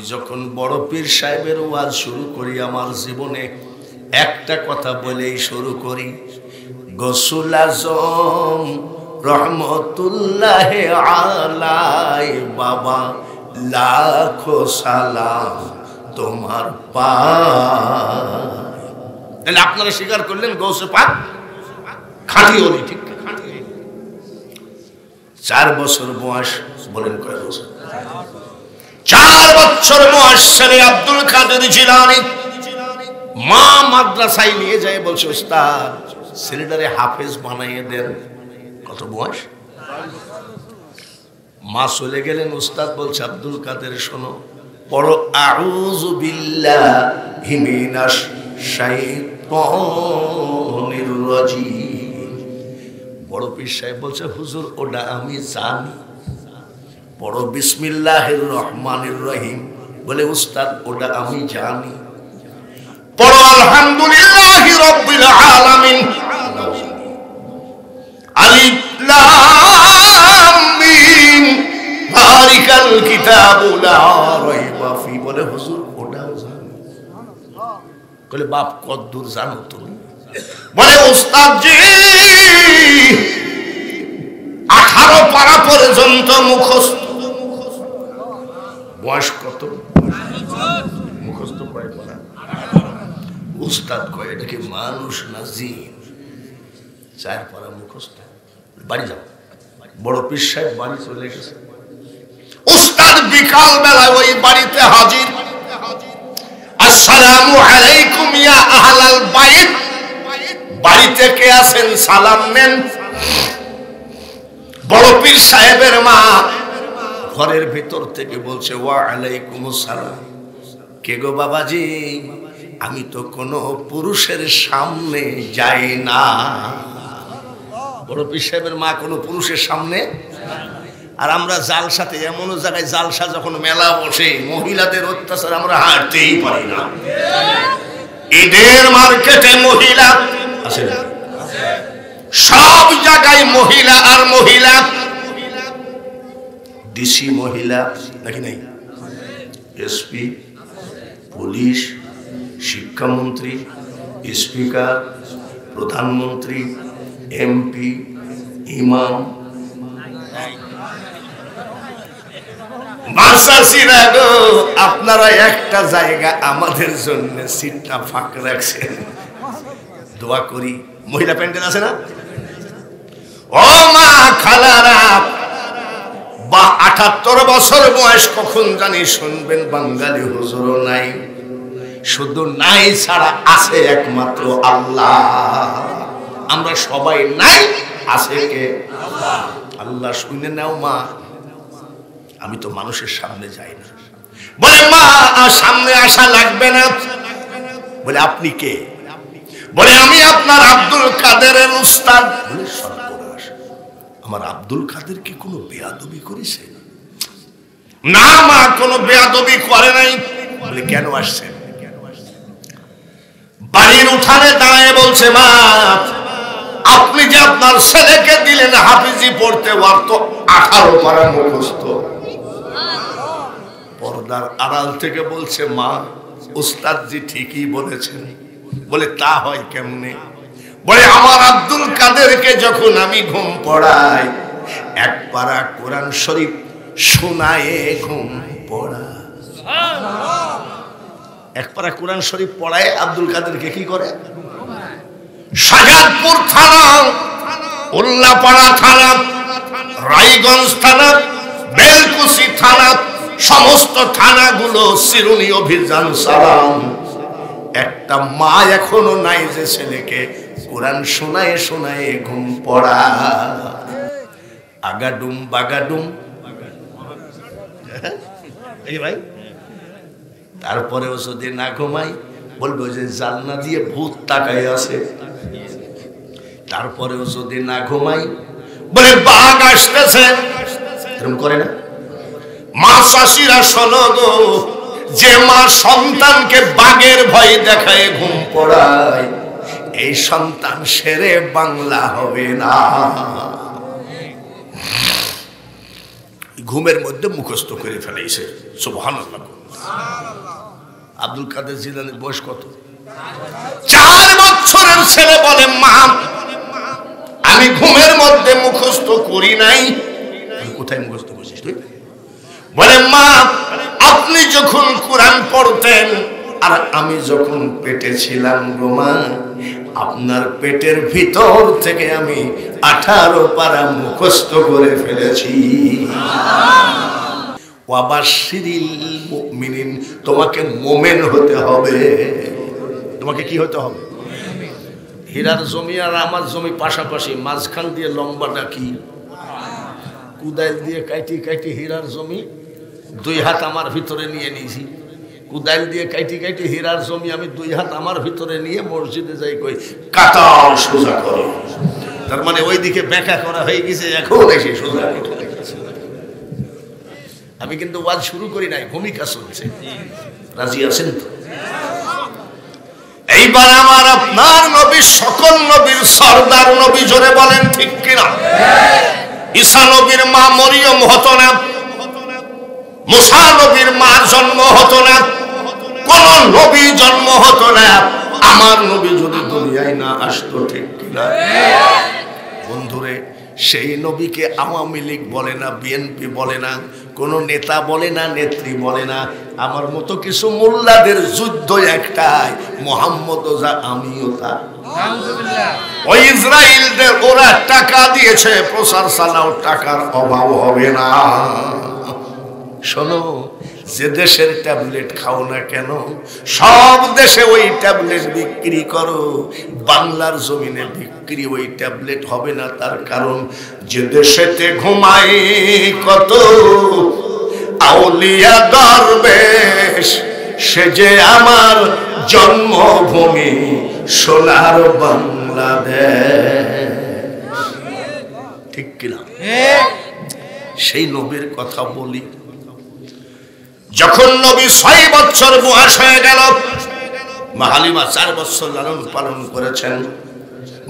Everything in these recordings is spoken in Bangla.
আমি যখন বড় পীর সাহেবের ওয়াজ শুরু করি আমার জীবনে একটা কথা বলেই শুরু করি, গৌসুল আজম রহমতুল্লাহ আলাই বাবা লাখো সালাম তোমার পায়। তাহলে আপনারা স্বীকার করলেন গৌসে পাক খাঁটি ওলি, ঠিক? 4 বছর বয়স, বলেন কয় বছর? 4 বছর বয়স ছেলে আব্দুল কাদের জিলানী মা মাদ্রাসায় নিয়ে যায়, বলছে ওস্তাদ ছেলেটারে হাফেজ বানাইয়ে দেন। কত বয়স? মা চলে গেলেন, উস্তাদ বলছে আব্দুল কাদের শোনো, পড়ো আউযু বিল্লাহি মিনাশ শাইতানির রাজিম। বড় পীর সাহেব বলছে হুজুর ওটা আমি জানি। পড়ো বিসমিল্লাহির রহমানির রহিম। বলে উস্তাদ ওটা আমি জানি। পড়ো আলহামদুলিল্লাহি রাব্বিল আলামিন। আলিফ লাম মিম যালিকাল কিতাবু লা রাইবা ফি। বলে হুজুর ওটাও জানি। বলে বাপ কতদূর জানো তুমি? বলে উস্তাদ জি 18 পারা পর্যন্ত মুখস্থ। বয়স কত? মুখস্থ কয় পারা? উস্তাদ কয় এটা কি মানুষ না জিন? 4 পারা মুখস্থ। বাড়ি যাও। বড় পীর সাহেব বাড়ি চলে গেছে। উস্তাদ বিকাল বেলায় ওই বাড়িতে হাজির। আসসালামু আলাইকুম ইয়া আহলাল বাইত। বাড়িতে কে আছেন সালাম নেন। বড় পীর সাহেবের মা ঘরের ভিতর থেকে বলছে ওয়া আলাইকুমুস সালাম। কে গো বাবাজি? আমি তো কোনো পুরুষের সামনে যাই না। বড় পীর সাহেবের মা কোনো পুরুষের সামনে। আর আমরা জালসাতে এমনও জায়গায়, জালসা যখন মেলা বসে মহিলাদের অত্যাচার আমরা হাঁটতেই পারি না। ঈদের মার্কেটে মহিলা আছে না? সব জায়গায় মহিলা আর মহিলা। ডিসি মহিলা নাকি নাই? এসপি, পুলিশ, শিক্ষামন্ত্রী, স্পিকার, প্রধানমন্ত্রী, এমপি, ইমাম। আপনারা একটা জায়গা আমাদের জন্য সিটটা ফাঁক রাখছেন, দোয়া করি। মহিলা প্যান্ডেল আছে না? ও মা খালারা, 78 বছর বয়স কখন জানি শুনবেন বাঙালি হুজুরও নাই। শুধু নাই ছাড়া আছে একমাত্র আল্লাহ। আমরা সবাই নাই, আছে কে? আল্লাহ। শুনে নাও মা, আমি তো মানুষের সামনে যাই না। বলে মা সামনে আসা লাগবে না। বলে আপনি কে? বলে আমি আপনার আব্দুল কাদেরের উস্তাদ। বলে সর্বনাশ, আমার আব্দুল কাদের কি কোনো বেয়াদবি করেছে? না মা, কোনো বেয়াদবি করে নাই। বলে কেন আসছেন? বাড়ির উঠানে দাঁড়িয়ে বলছে মা আপনি যে আপনার ছেলেকে দিলেন হাফিজি পড়তে, ওর তো 18 পারা মুখস্থ। পর্দার আড়াল থেকে বলছে মা উস্তাদজি ঠিকই বলেছেন। বলে তা হয় কেমনে? বলে আমার আব্দুল কাদেরকে যখন আমি ঘুম পড়াই, 1 পারা কোরআন শরীফ শোনায়ে ঘুম পড়া। 1 পারা কোরআন শরীফ পড়ায় আব্দুল কাদেরকে কি করে? শাহজাদপুর থানা, উল্লাপাড়া থানা, রায়গঞ্জ থানা, বেলকুচি থানা, সমস্ত থানাগুলো চিরুনি অভিযান চালান। একটা মা এখনো নাই যে ছেলেকে কোরআন শোনায়ে শোনায়ে ঘুম পড়া। আগাডুম বাগাডুম। এই ভাই, তারপরেও যদি না ঘুমাই বলবো যে জানলা দিয়ে ভূত তাকাই আছে। তারপরেও যদি না ঘুমাই বলে বাঘ আসতেছে। এরকম করে না? মা শাশিরা শোনো গো, যে মা সন্তানকে বাঘের ভয় দেখায় ঘুম পড়ায়, এই সন্তান শেরে বাংলা হবে না। ঘুমের মধ্যে মুখস্থ করে ফেলেছে। সুবহানাল্লাহ। আব্দুল কাদের জিলানীর বয়স কত? 4 বছরের ছেলে বলে মা আমি ঘুমের মধ্যে মুখস্থ করি নাই। কোথায় মুখস্থ করছিস তুই? বলে মা আপনি যখন কোরআন পড়তেন আর আমি যখন পেটে ছিলাম গো মা, আপনার পেটের ভিতর থেকে আমি 18 পারা মুখস্থ করে ফেলেছি। ওয়াবাশশিরিল মুমিনিন, তোমাকে মোমেন হতে হবে। তোমাকে কি হতে হবে? হীরার জমি আর আমার জমি পাশাপাশি, মাঝখান দিয়ে লম্বাটা কি? কুদাইল দিয়ে কাইটি কাইটি হীরার জমি 2 হাত আমার ভিতরে নিয়ে নিয়েছি। কুদাইল দিয়ে কাইটি কাইটি হীরার জমি আমি 2 হাত আমার ভিতরে নিয়ে মসজিদে যাই কই কাটাও সোজা করো। তার মানে ওইদিকে ব্যাখ্যা করা হয়ে গেছে, এখন এসে সোজা করে গেছে। আমি কিন্তু ওয়াজ শুরু করি নাই, ভূমিকা চলছে। রাজি আছেন তো? এইবার আমার আপনার নবী সকল নবীর সরদার নবী, জোরে বলেন ঠিক কিনা? ঈসা নবীর মা মরিয়ম হতো না, মুসা নবীর মা জন্ম হতো না, কোন নবী জন্ম হতো না আমার নবী যদি দুনিয়ায় না আসতো, ঠিক কিনা? বন্ধুরে, সেই নবীকে আওয়ামী লীগ বলে না, বিএনপি বলে না, কোন নেতা বলে না, নেত্রী বলে না। আমার মতো কিছু মোল্লাদের যুদ্ধ একটাই, মোহাম্মদ যা আমিও তা। ওই ইসরায়েলদের ওরা টাকা দিয়েছে, প্রচার চালাও, টাকার অভাব হবে না। শোনো, যে দেশের ট্যাবলেট খাও না কেন, সব দেশে ওই ট্যাবলেট বিক্রি করো, বাংলার জমিনে বিক্রি ওই ট্যাবলেট হবে না। তার কারণ যে দেশেতে ঘুমাই কত আউলিয়া দরবেশ, সে যে আমার জন্মভূমি সোনার বাংলাদেশ, ঠিক কিনা? সেই নবীর কথা বলি। যখন নবী 6 বছর বয়স হয়ে গেল, মা হালিমা 4 বছর লালন পালন করেছেন,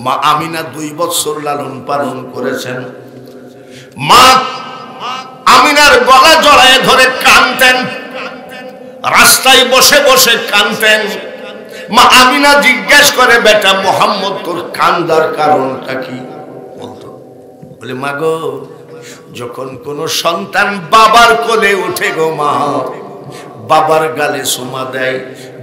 মা আমিনা 2 বছর লালন পালন করেছেন। মা আমিনার গলা জড়ায় ধরে কাঁদতেন, রাস্তায় বসে বসে কাঁদতেন। মা আমিনা জিজ্ঞেস করে, বেটা মোহাম্মদ তোর কান্দার কারণটা কি? বলতো, বলে মা গো, যখন কোন সন্তান বাবার কোলে উঠে গো মা, বাবার গালে চুমা দেয়,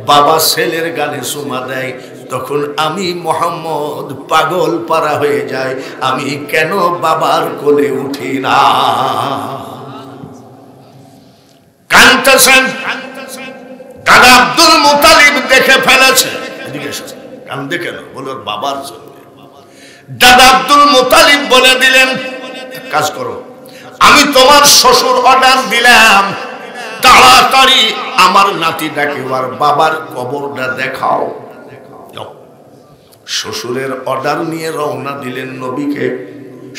বাবা ছেলের গালে চুমা দেয়, তখন আমি মোহাম্মদ পাগল পারা হয়ে যায়, আমি কেন বাবার কোলে উঠি না? কাঁদতেছেন। দাদা আব্দুল মুতালিব দেখে ফেলেছে, কান্দে কেন? বলে ওর বাবার জন্য। দাদা আব্দুল মুতালিব বলে দিলেন, কাজ করো, আমি তোমার শ্বশুর অর্ডার দিলাম, তাড়াতাড়ি আমার নাতিটাকে ওর বাবার কবরটা দেখাও। শ্বশুরের অর্ডার নিয়ে রওনা দিলেন নবীকে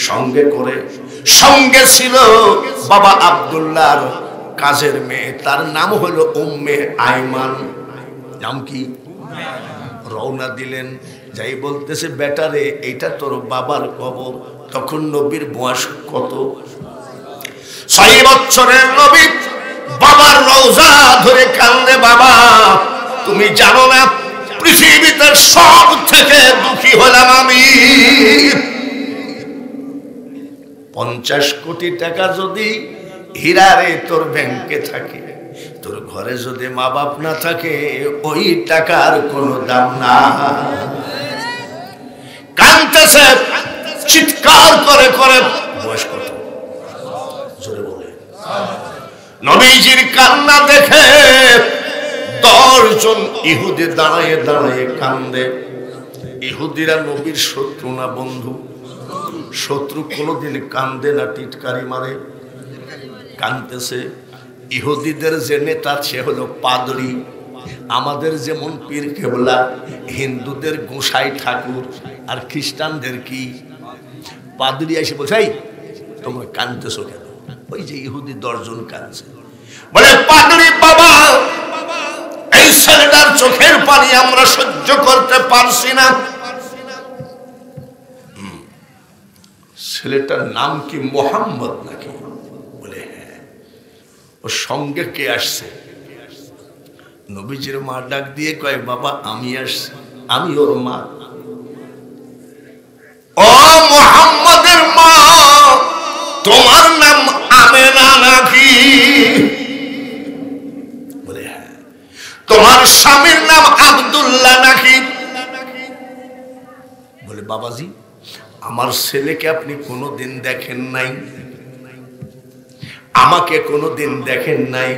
সঙ্গে করে। সঙ্গে ছিল বাবা আব্দুল্লাহর কাজের মেয়ে, তার নাম হলো উম্মে আইমান। নাম কি? রওনা দিলেন, যাই বলতেছে, বেটারে এটা তোর বাবার কবর। তখন নবীর বয়স কত? 6 বছরের নবী বাবার রওজা ধরে কান্দে, বাবা তুমি জানো না পৃথিবীতে সব থেকে দুঃখী হলাম আমি। 50 কোটি টাকা যদি হীরারে তোর ব্যাংকে থাকে, তোর ঘরে যদি মা বাপ না থাকে, ওই টাকার কোনো দাম না। কাঁদতেছে, চিৎকার করে করে। বয়স কত? জোরে বলে। নবীজির কান্না দেখে 10 জন ইহুদি দাঁড়ায় দাঁড়ায় কান্দে। ইহুদিরা নবীর শত্রু না বন্ধু? শত্রু কোনোদিন কান্দে না, টিটকারি মারে। কাঁদতেছে। ইহুদিদের যে নেতা সে হলো পাদরি, আমাদের যেমন পীর কেবলা, হিন্দুদের গোসাই ঠাকুর, আর খ্রিস্টানদের কি পাদরি। এসে বলছে, এই তোমরা কাঁদতেছো কেন? ওই যে ইহুদি 10 জন কাঁদছে। বলে পাদরি বাবা, এই ছেলেটার চোখের পানি আমরা সহ্য করতে পারছি না। ছেলেটার নাম কি মোহাম্মদ নাকি? বলে হ্যাঁ। ওর সঙ্গে কে আসছে? নবীজির মা ডাক দিয়ে কয়, বাবা আমি আসছি, আমি ওর মা। ও মুহাম্মাদের মা, তোমার নাম আমেনা নাকি? বলে হ্যাঁ। তোমার স্বামীর নাম আব্দুল্লাহ নাকি? বলে বাবাজি, আমার ছেলেকে আপনি কোনোদিন দেখেন নাই, আমাকে কোনোদিন দেখেন নাই,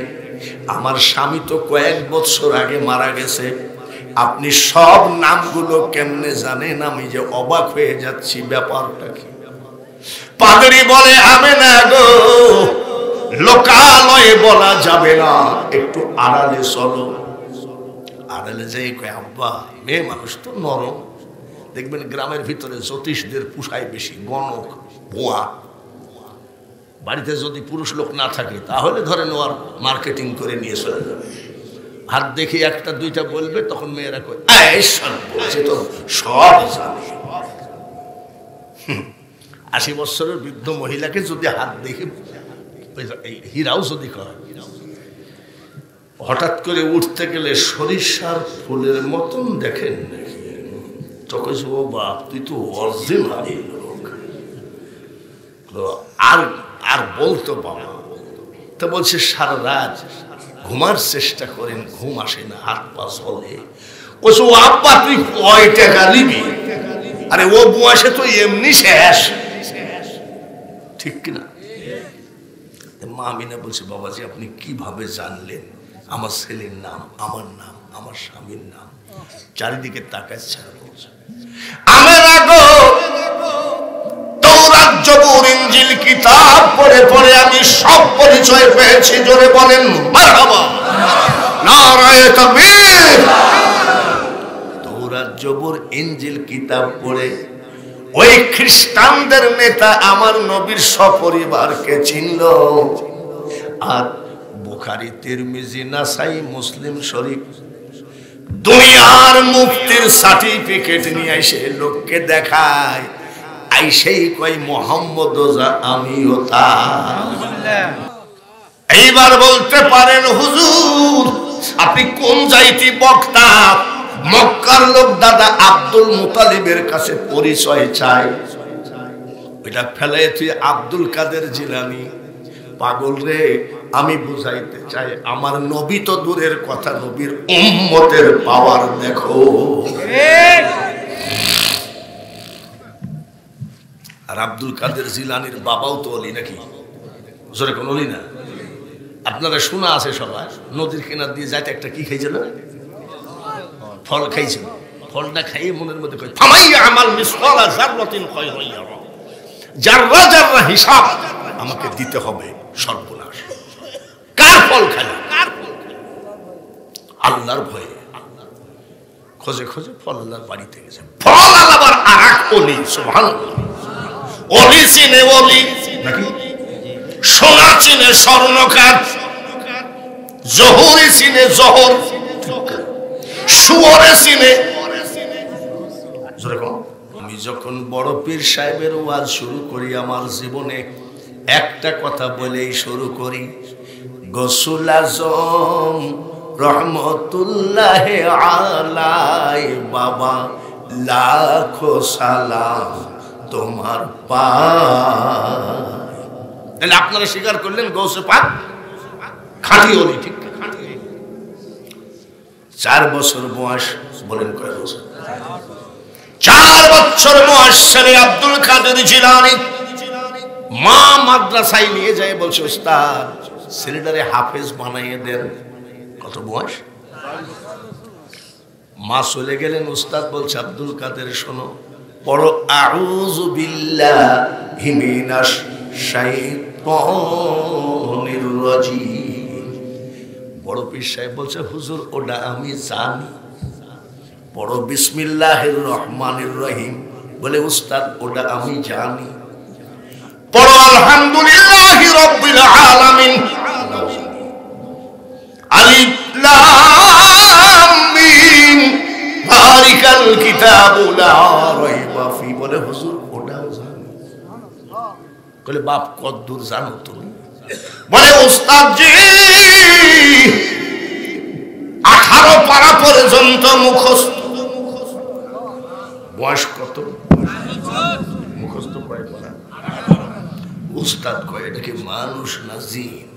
আমার স্বামী তো কয়েক বছর আগে মারা গেছে, আপনি সব নামগুলো কেমনে জানেন? আমি যে অবাক হয়ে যাচ্ছি, ব্যাপারটা কি? পাদ্রী বলে, আমেনা গো, লোকালয়ে বলা যাবে না, একটু আড়ালে চলো। আড়ালে যাই কয়, আব্বা মেয়ে মানুষ তো নরম, দেখবেন গ্রামের ভিতরে জ্যোতিষদের পুষায় বেশি, গণক ভুয়া। বাড়িতে যদি পুরুষ লোক না থাকে তাহলে ধরেন ওর মার্কেটিং করে নিয়ে চলে যাবে। হাত দেখে একটা দুইটা বলবে, তখন মেয়েরা কয়, বলছে তো সব জানে। 80 বছরের বৃদ্ধ মহিলাকে যদি হাত দেখে, হীরাও যদি কয়, হঠাৎ করে উঠতে গেলে সরিষার ফুলের মতন দেখেন নাকি? তখন ও বাপ, তুই তো অরিজিনাল লোক। আর বলতো বাবা, তো বলছে সারা রাত ঘুমার চেষ্টা করেন, ঘুম আসে না, হাত পা চলে। বলছে, ও আব্বা তুই কয় টাকা নিবি? আরে ও বয়সে তো এমনি শেষ, ঠিক কিনা? মা আমিনা বলছে, বাবাজি আপনি কিভাবে জানলেন আমার ছেলের নাম, আমার নাম, আমার স্বামীর নাম? চারিদিকে তাকাচ্ছে, আমেনা গো, তাওরাত জবুর ইনজিল কিতাব পড়ে পড়ে আমি সব পরিচয় পেয়েছি। জোরে বলেন মারহাবা, নারায়ে তাকবীর। তাওরাত জবুর ইনজিল কিতাব পড়ে ওই খ্রিস্টানদের নেতা আমার নবীর সপরিবারকে চিনল। আর বুখারী, তিরমিজি, নাসাই, মুসলিম শরীফ দুনিয়ার মুফতির সার্টিফিকেট নিয়ে এসে লোককে দেখায়, আইসেই কই মোহাম্মদ ওজা, আমিও তা। এইবার বলতে পারেন হুজুর আপনি কোন জাইতি বক্তা? মক্কার লোক দাদা আব্দুল মুতালিবের কাছে পরিচয় চাই, ওইটা ফেলে তুই আব্দুল কাদের জিলানী। পাগল রে, আমি বুঝাইতে চাই আমার নবী তো দূরের কথা, নবীর উম্মতের পাওয়ার দেখো। আর আব্দুল কাদের জিলানীর বাবাও তো অলি নাকি? জোরে কোন অলি না? আপনারা শোনা আছে সবাই, নদীর কিনার দিয়ে যাইতে একটা কি খাইছে না? ফল খাইছে। ফলটা খাইয়ে মনের মধ্যে কই, ফামাইয়া আমাল মিসকালা যাররাতিন খায়রান ইয়ারা, যাররা যাররা হিসাব আমাকে দিতে হবে। সর্বনাশ, কার ফল খাইল? আল্লাহর ভয়ে খোঁজে খোঁজে ফল আল্লাহর বাড়িতে গেছে। ফল আবার আরেক অলি, সুবহানাল্লাহ। অলি চিনে অলি নাকি? সোনা চিনে স্বর্ণকার, জহরি চিনে জহর, শুয়োরে চিনে। আমি যখন বড় পীর সাহেবের ওয়াজ শুরু করি, আমার জীবনে একটা কথা বলেই শুরু করি, গৌসুল আজম রহমতুল্লাহ আলাই বাবা লাখো সালাম তোমার পায়। তাহলে আপনারা স্বীকার করলেন গৌসে পাক খাঁটি ওলি, ঠিক? 4 বছর বয়স, বলেন কয় বছর? 4 বছর বয়স ছেলে আব্দুল কাদের জিলানী মা মাদ্রাসায় নিয়ে যায়, বলছে উস্তাদ ছেলেটারে হাফেজ বানাইয়ে দেন। কত বয়স? মা চলে গেলেন, উস্তাদ বলছে আব্দুল কাদের শোনো, পড়ো আউযু বিল্লাহি মিনাশ শাইতানির রাজিম। বড় পীর সাহেব বলছে হুজুর ওটা আমি জানি। পড়ো বিসমিল্লাহির রহমানির রহিম। বলে উস্তাদ ওটা আমি জানি। পড়ো আলহামদুলিল্লাহি রাব্বিল আলামিন। আলিফ লাম মিম যালিকাল কিতাবু লা রাইবা ফি। বলে হুজুর ওটাও জানি। বলে বাপ কতদূর জানো তুমি? বলে উস্তাদ জি পর্যন্ত মুখস্থ। বয়স কত? মুখস্থ কয় পড়া? উস্তাদ কয় এটা কি মানুষ না জিন?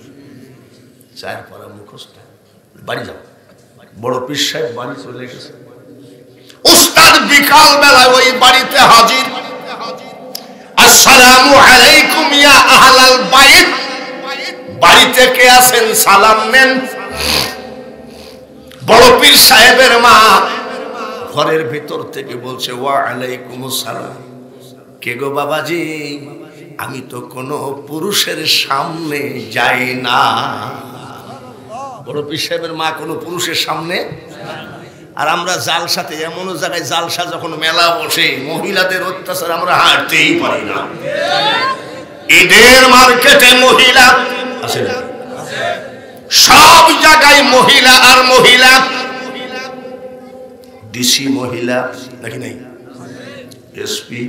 4 পড়া মুখস্থ। বাড়ি যাও। বড় পীর সাহেব বাড়ি চলে গেছে। উস্তাদ বিকাল বেলা ওই বাড়িতে হাজির। আসসালামু আলাইকুম ইয়া আহলাল বাইত। বাড়িতে কে আছেন সালাম নেন। বড় পীর সাহেবের মা ঘরের ভিতর থেকে বলছে ওয়া আলাইকুমুস সালাম। কে গো বাবাজি? আমি তো কোনো পুরুষের সামনে যাই না। বড় পীর সাহেবের মা কোনো পুরুষের সামনে। আর আমরা জালসাতে এমন জায়গায় জালসা যখন মেলা বসে মহিলাদের অত্যাচার আমরা হাঁটতেই পারি না। ঈদের মার্কেটে মহিলা আছে, সব জায়গায় মহিলা আর মহিলা। ডিসি মহিলা নাকি নাই? এসপি,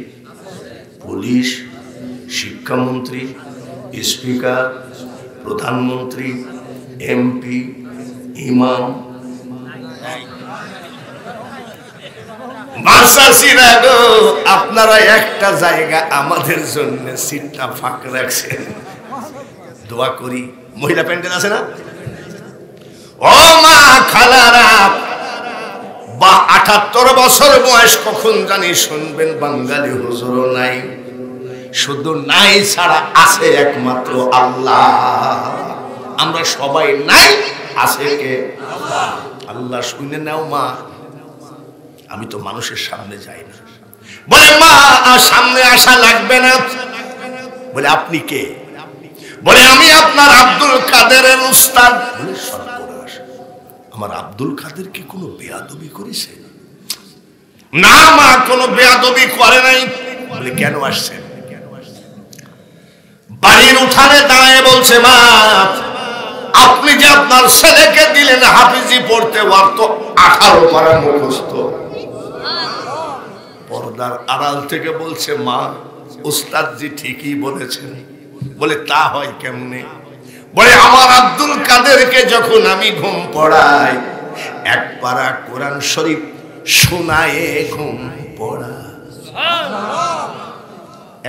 পুলিশ, শিক্ষামন্ত্রী, স্পিকার, প্রধানমন্ত্রী, এমপি, ইমাম। আপনারা একটা জায়গা আমাদের জন্য সিটটা ফাঁক রাখছেন, দোয়া করি। মহিলা প্যান্ডেল আছে না? ও মা খালারা, 78 বছর বয়স কখন জানি শুনবেন বাঙালি হুজুরও নাই। শুধু নাই ছাড়া আছে একমাত্র আল্লাহ। আমরা সবাই নাই, আছে কে? আল্লাহ। শুনে নাও মা, আমি তো মানুষের সামনে যাই না। বলে মা সামনে আসা লাগবে না। বলে আপনি কে? বলে আমি আপনার আব্দুল কাদেরের উস্তাদ। বলে সর্বনাশ, আমার আব্দুল কাদের কি কোনো বেয়াদবি করেছে? না মা, কোনো বেয়াদবি করে নাই। বলে কেন আসছেন? বাড়ির উঠানে দাঁড়িয়ে বলছে মা, আপনি যে আপনার ছেলেকে দিলেন হাফিজি পড়তে, ওর তো 18 পারা মুখস্থ। পর্দার আড়াল থেকে বলছে মা, উস্তাদজি ঠিকই বলেছেন। বলে তা হয় কেমনে? বলে আমার আব্দুল কাদেরকে যখন আমি ঘুম পড়াই, 1 পারা কোরআন শরীফ শোনায়ে ঘুম পড়া।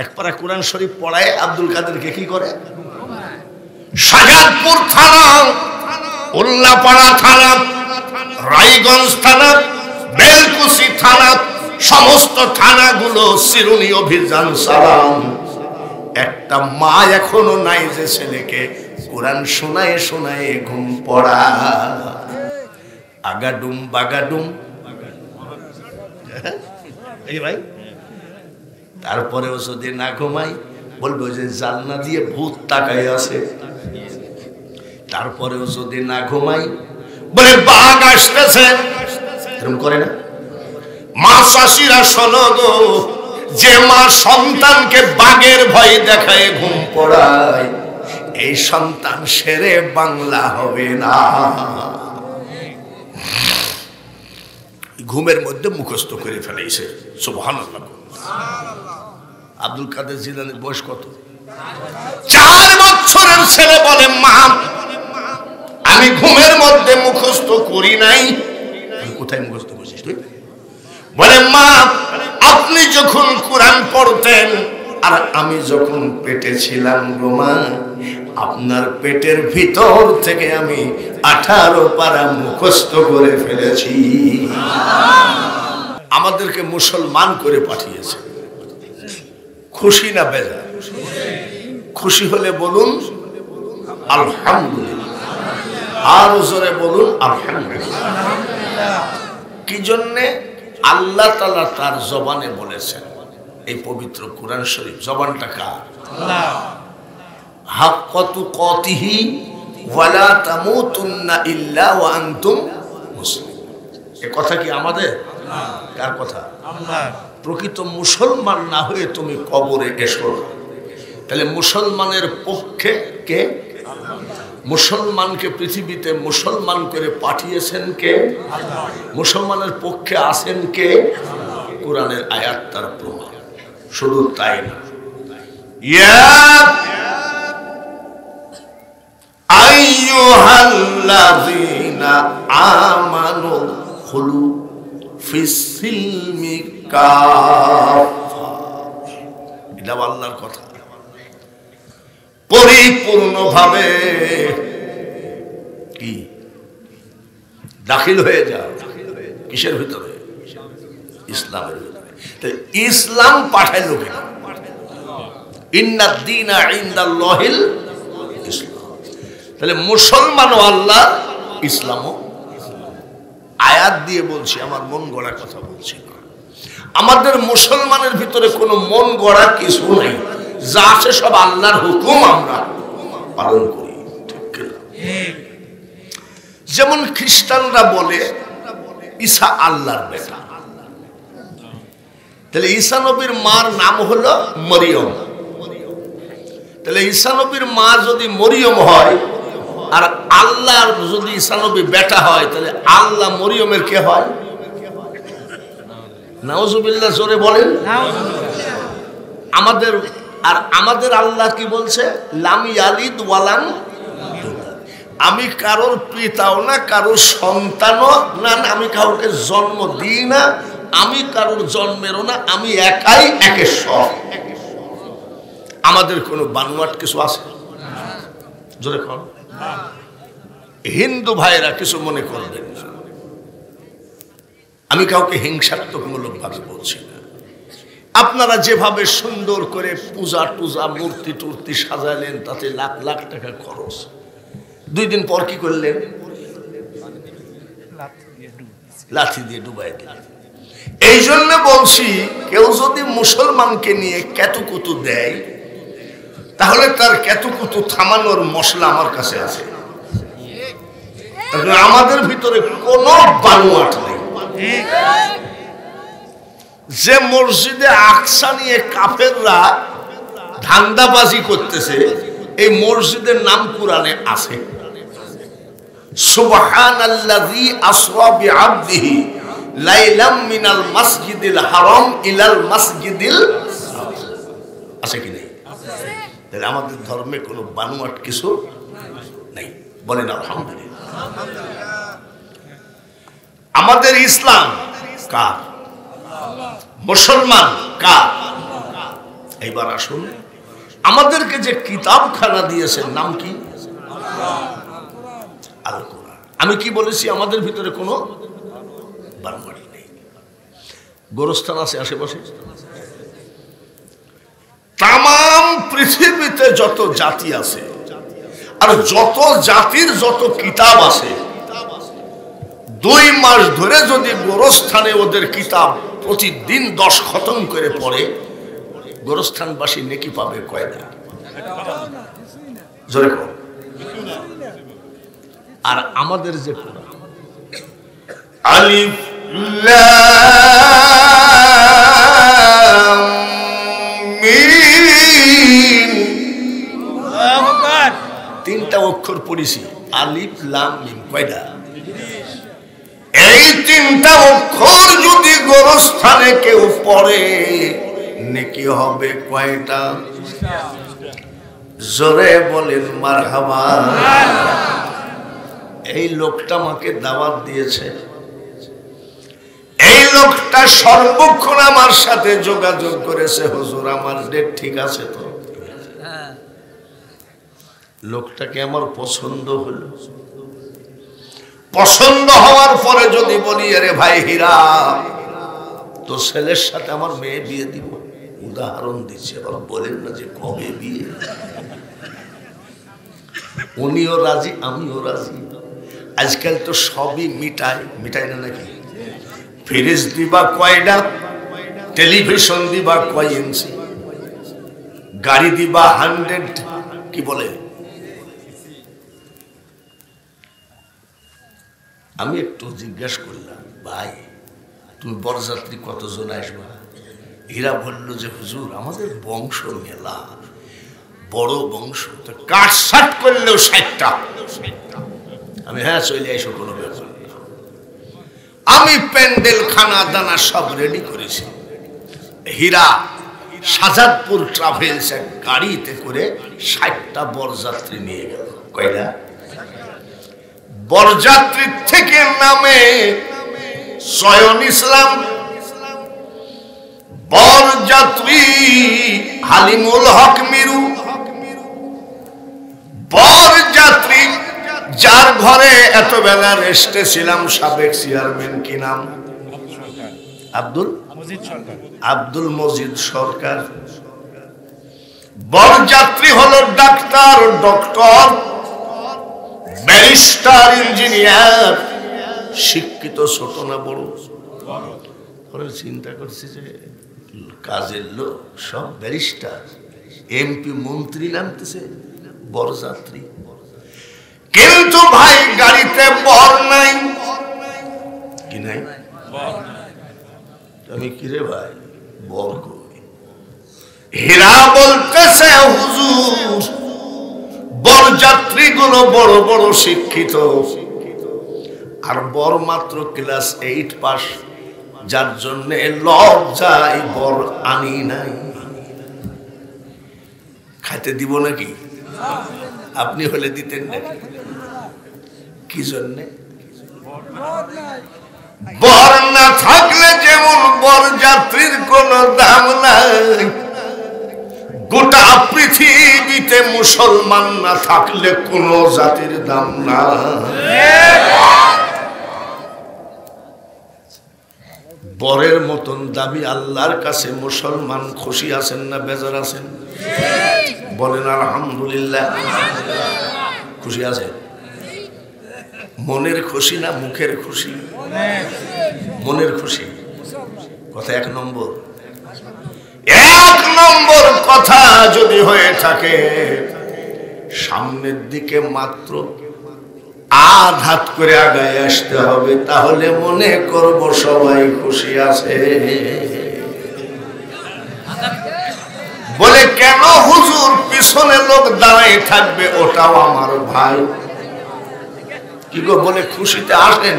1 পারা কোরআন শরীফ পড়ায় আব্দুল কাদেরকে কি করে? শাহজাদপুর থানা, উল্লাপাড়া থানা, রায়গঞ্জ থানা, বেলকুচি থানা, সমস্ত থানাগুলো চিরুনি অভিযান চালান। একটা মা এখনো নাই যে ছেলেকে কোরআন শোনায়ে শোনায়ে ঘুম পড়া। আগাডুম বাগাডুম। এই ভাই, তারপরেও যদি না ঘুমাই বলবো যে জানলা দিয়ে ভূত তাকাই আছে। তারপরেও যদি না ঘুমাই বলে বাঘ আসতেছে। এরকম করে না? মা শাশিরা শোনো গো, যে মা সন্তানকে বাঘের ভয় দেখায় ঘুম পড়ায়, এই সন্তান শেরে বাংলা হবে না। ঘুমের মধ্যে মুখস্থ করে ফেলেছে। সুবহানাল্লাহ। আব্দুল কাদের জিলানীর বয়স কত? 4 বছরের ছেলে বলে মা, আমি ঘুমের মধ্যে মুখস্থ করি নাই। কোথায় মুখস্থ করছিস তুই? বলে মা, আপনি যখন কোরআন পড়তেন আর আমি যখন পেটে ছিলাম গো মা, আপনার পেটের ভিতর থেকে আমি 18 পারা মুখস্থ করে ফেলেছি। আমাদেরকে মুসলমান করে পাঠিয়েছে। খুশি না বেজা? খুশি হলে বলুন আলহামদুলিল্লাহ, আর জোরে বলুন আলহামদুলিল্লাহ। কি জন্যে? আল্লাহ তাআলা তার জবানে বলেছেন, এই পবিত্র কোরআন শরীফ জবানটা কার? আল্লাহ। হাক্কাতু কাতিহি ওয়ালা তামুতুন্না ইল্লা ওয়া আনতুম মুসলিম। এই কথা কি আমাদের? কার কথা? আল্লাহ। প্রকৃত মুসলমান না হয়ে তুমি কবরে এসো। তাহলে মুসলমানের পক্ষে কে? মুসলমানকে পৃথিবীতে মুসলমান করে পাঠিয়েছেন কে? মুসলমানের পক্ষে আছেন কে? কোরআনের আয়াত তার প্রমাণ। শুধু তাই না, ইয়া আইয়ুহাল্লাযীনা আমানু উদখুলু ফিস-সিলমি কাফা। এটা আল্লাহর কথা। পরিপূর্ণভাবে কি দাখিল হয়ে যাও। কিসের ভিতরে? ইসলামের ভিতরে। ইসলাম পাঠাইলো কেন? ইন্নাদ-দীনা ইনদাল্লাহিল ইসলাম। তাহলে মুসলমানও আল্লাহ, ইসলামও। আয়াত দিয়ে বলছি, আমার মন গড়া কথা বলছি না। আমাদের মুসলমানের ভিতরে কোনো মন গড়া কিছু নাই, যা আছে সব আল্লাহর হুকুম আমরা পালন করি। ঠিক না? যেমন খ্রিস্টানরা বলে ঈসা আল্লাহর বেটা, তাহলে ঈসা নবীর মার নাম হলো মরিয়ম। তাহলে ঈসা নবীর মা যদি মরিয়ম হয় আর আল্লাহর যদি ঈসা নবী বেটা হয়, তাহলে আল্লাহ মরিয়মের কে হয়? নাউজুবিল্লাহ, জোরে বলেন। আমাদের আল্লাহ কি বলছে? লাম ইয়ালিদ ওয়ালাম, আমি কারোর পিতাও না, কারোর সন্তানও না, আমি কাউকে জন্ম দিই না, আমি কারোর জন্মেরও না, আমি একাই একেশ্বর। আমাদের কোনো বানোয়াট কিছু আছে? জোরে কর। হিন্দু ভাইরা কিছু মনে করবেন না, আমি কাউকে হিংসাত্মকমূলক ভাবে বলছি না। আপনারা যেভাবে সুন্দর করে পূজা টুজা মূর্তি টুর্তি সাজালেন, তাতে লাখ লাখ টাকা খরচ, 2 দিন পর কি করলেন? লাঠি দিয়ে ডুবাই দিলেন। এই জন্য বলছি, কেউ যদি মুসলমানকে নিয়ে কেতুকুতু দেয়, তাহলে তার কেতুকুতু থামানোর মশলা আমার কাছে আছে। আমাদের ভিতরে কোনো বানোয়াট নেই। যে মসজিদে আকসা নিয়ে কাফেররা ধান্দাবাজি করতেছে, এই মসজিদের নাম কুরআনে আছে। সুবহানাল্লাযী আসরা বিআবদিহি লাইলাম মিনাল মাসজিদিল হারাম ইলাল মাসজিদিল আছে কি নেই? তাহলে আমাদের ধর্মে কোনো বানোয়াট কিছু নেই। বলেন আলহামদুলিল্লাহ। আমাদের ইসলাম কার? মুসলমান কার? এইবার আসুন, আমাদেরকে যে কিতাবখানা দিয়েছেন নাম কি? আল কোরআন। আমি কি বলেছি? আমাদের ভিতরে কোনো বানোয়াট নেই। গোরস্থান আছে আশেপাশে। তাম পৃথিবীতে যত জাতি আছে আর যত জাতির যত কিতাব আছে, 2 মাস ধরে যদি গোরস্থানে ওদের কিতাব প্রতিদিন 10 খতম করে পড়ে, গোরস্থানবাসী নেকি পাবে কয়টা? জোরে কর। আর আমাদের যে কোরআন, আলিফ লাম মিম, 3টা অক্ষর পড়েছি, আলিফ লাম মিম। কয়টা? এই 3টা অক্ষর যদি গোরস্থানে কেউ পড়ে, নেকি হবে কয়টা? জোরে বলেন মারহাবা। এই লোকটা আমাকে দাওয়াত দিয়েছে, এই লোকটা সর্বক্ষণ আমার সাথে যোগাযোগ করেছে, হুজুর আমার ডেট ঠিক আছে তো? লোকটাকে আমার পছন্দ হলো। পছন্দ হওয়ার পরে যদি বলি, আরে ভাই হীরা, তো ছেলের সাথে আমার মেয়ে বিয়ে দিব, উদাহরণ দিচ্ছে, আবার বলেন না যে কবে বিয়ে। উনিও রাজি, আমিও রাজি। আজকাল তো সবই মিটায় না নাকি? ফ্রিজ দিবা কয়টা, টেলিভিশন দিবা কয় ইঞ্চি, গাড়ি দিবা 100 কি বলে। আমি একটু জিজ্ঞাসা করলাম, ভাই তুমি বরযাত্রী কতজন আসবা? হীরা বলল যে হুজুর আমাদের বংশ মেলা, বড় বংশ, তো কাটসাট করলেও 60টা। আমি হ্যাঁ চলে এসো, কোনো ব্যাপার না। আমি প্যান্ডেল খানা দানা সব রেডি করেছি। হীরা সাজাদপুর ট্রাভেলস এক গাড়িতে করে 60টা বরযাত্রী নিয়ে গেল। কয়টা? বরযাত্রী থেকে নামে চয়ন ইসলাম, বরযাত্রী হালিমুল হক মিরু। বরযাত্রী যার ঘরে এত বেলা রেস্টে ছিলাম, সাবেক চেয়ারম্যান, কি নাম? আব্দুল মজিদ সরকার। বরযাত্রী হলো ডাক্তার, ডক্টর, ব্যারিস্টার, ইঞ্জিনিয়ার, শিক্ষিত, ছোট না বড়? চিন্তা করছি যে কাজের লোক সব ব্যারিস্টার, এমপি, মন্ত্রী নামতেছে বরযাত্রী। কিন্তু ভাই গাড়িতে বর নাই। কি নাই? আমি কিরে ভাই বর কই? হীরা বলতেছে হুজুর বরযাত্রী গুলো বড় বড় শিক্ষিত, আর বর মাত্র ক্লাস 8 পাস, যার জন্য লজ্জায় বর আনি নাই। খাইতে দিব নাকি? আপনি হলে দিতেন নাকি? কি জন্যে? বর না থাকলে যেমন বরযাত্রীর কোনো দাম নাই, গোটা পৃথিবীতে মুসলমান না থাকলে কোন জাতির দাম নাই। বরের মতন দাবি আল্লাহর কাছে মুসলমান খুশি আছেন না বেজার আছেন? বলেন আলহামদুলিল্লাহ। খুশি আছেন? মনের খুশি না মুখের খুশি? মনের খুশি। কথা এক নম্বর। এক নম্বর কথা যদি হয়ে থাকে, সামনের দিকে মাত্র আধ হাত করে আগায় আসতে হবে, তাহলে মনে করব সবাই খুশি আছে। বলে কেন হুজুর পিছনে লোক দাঁড়ায় থাকবে, ওটাও আমার ভাই। কি গো? বলে খুশিতে আসেন,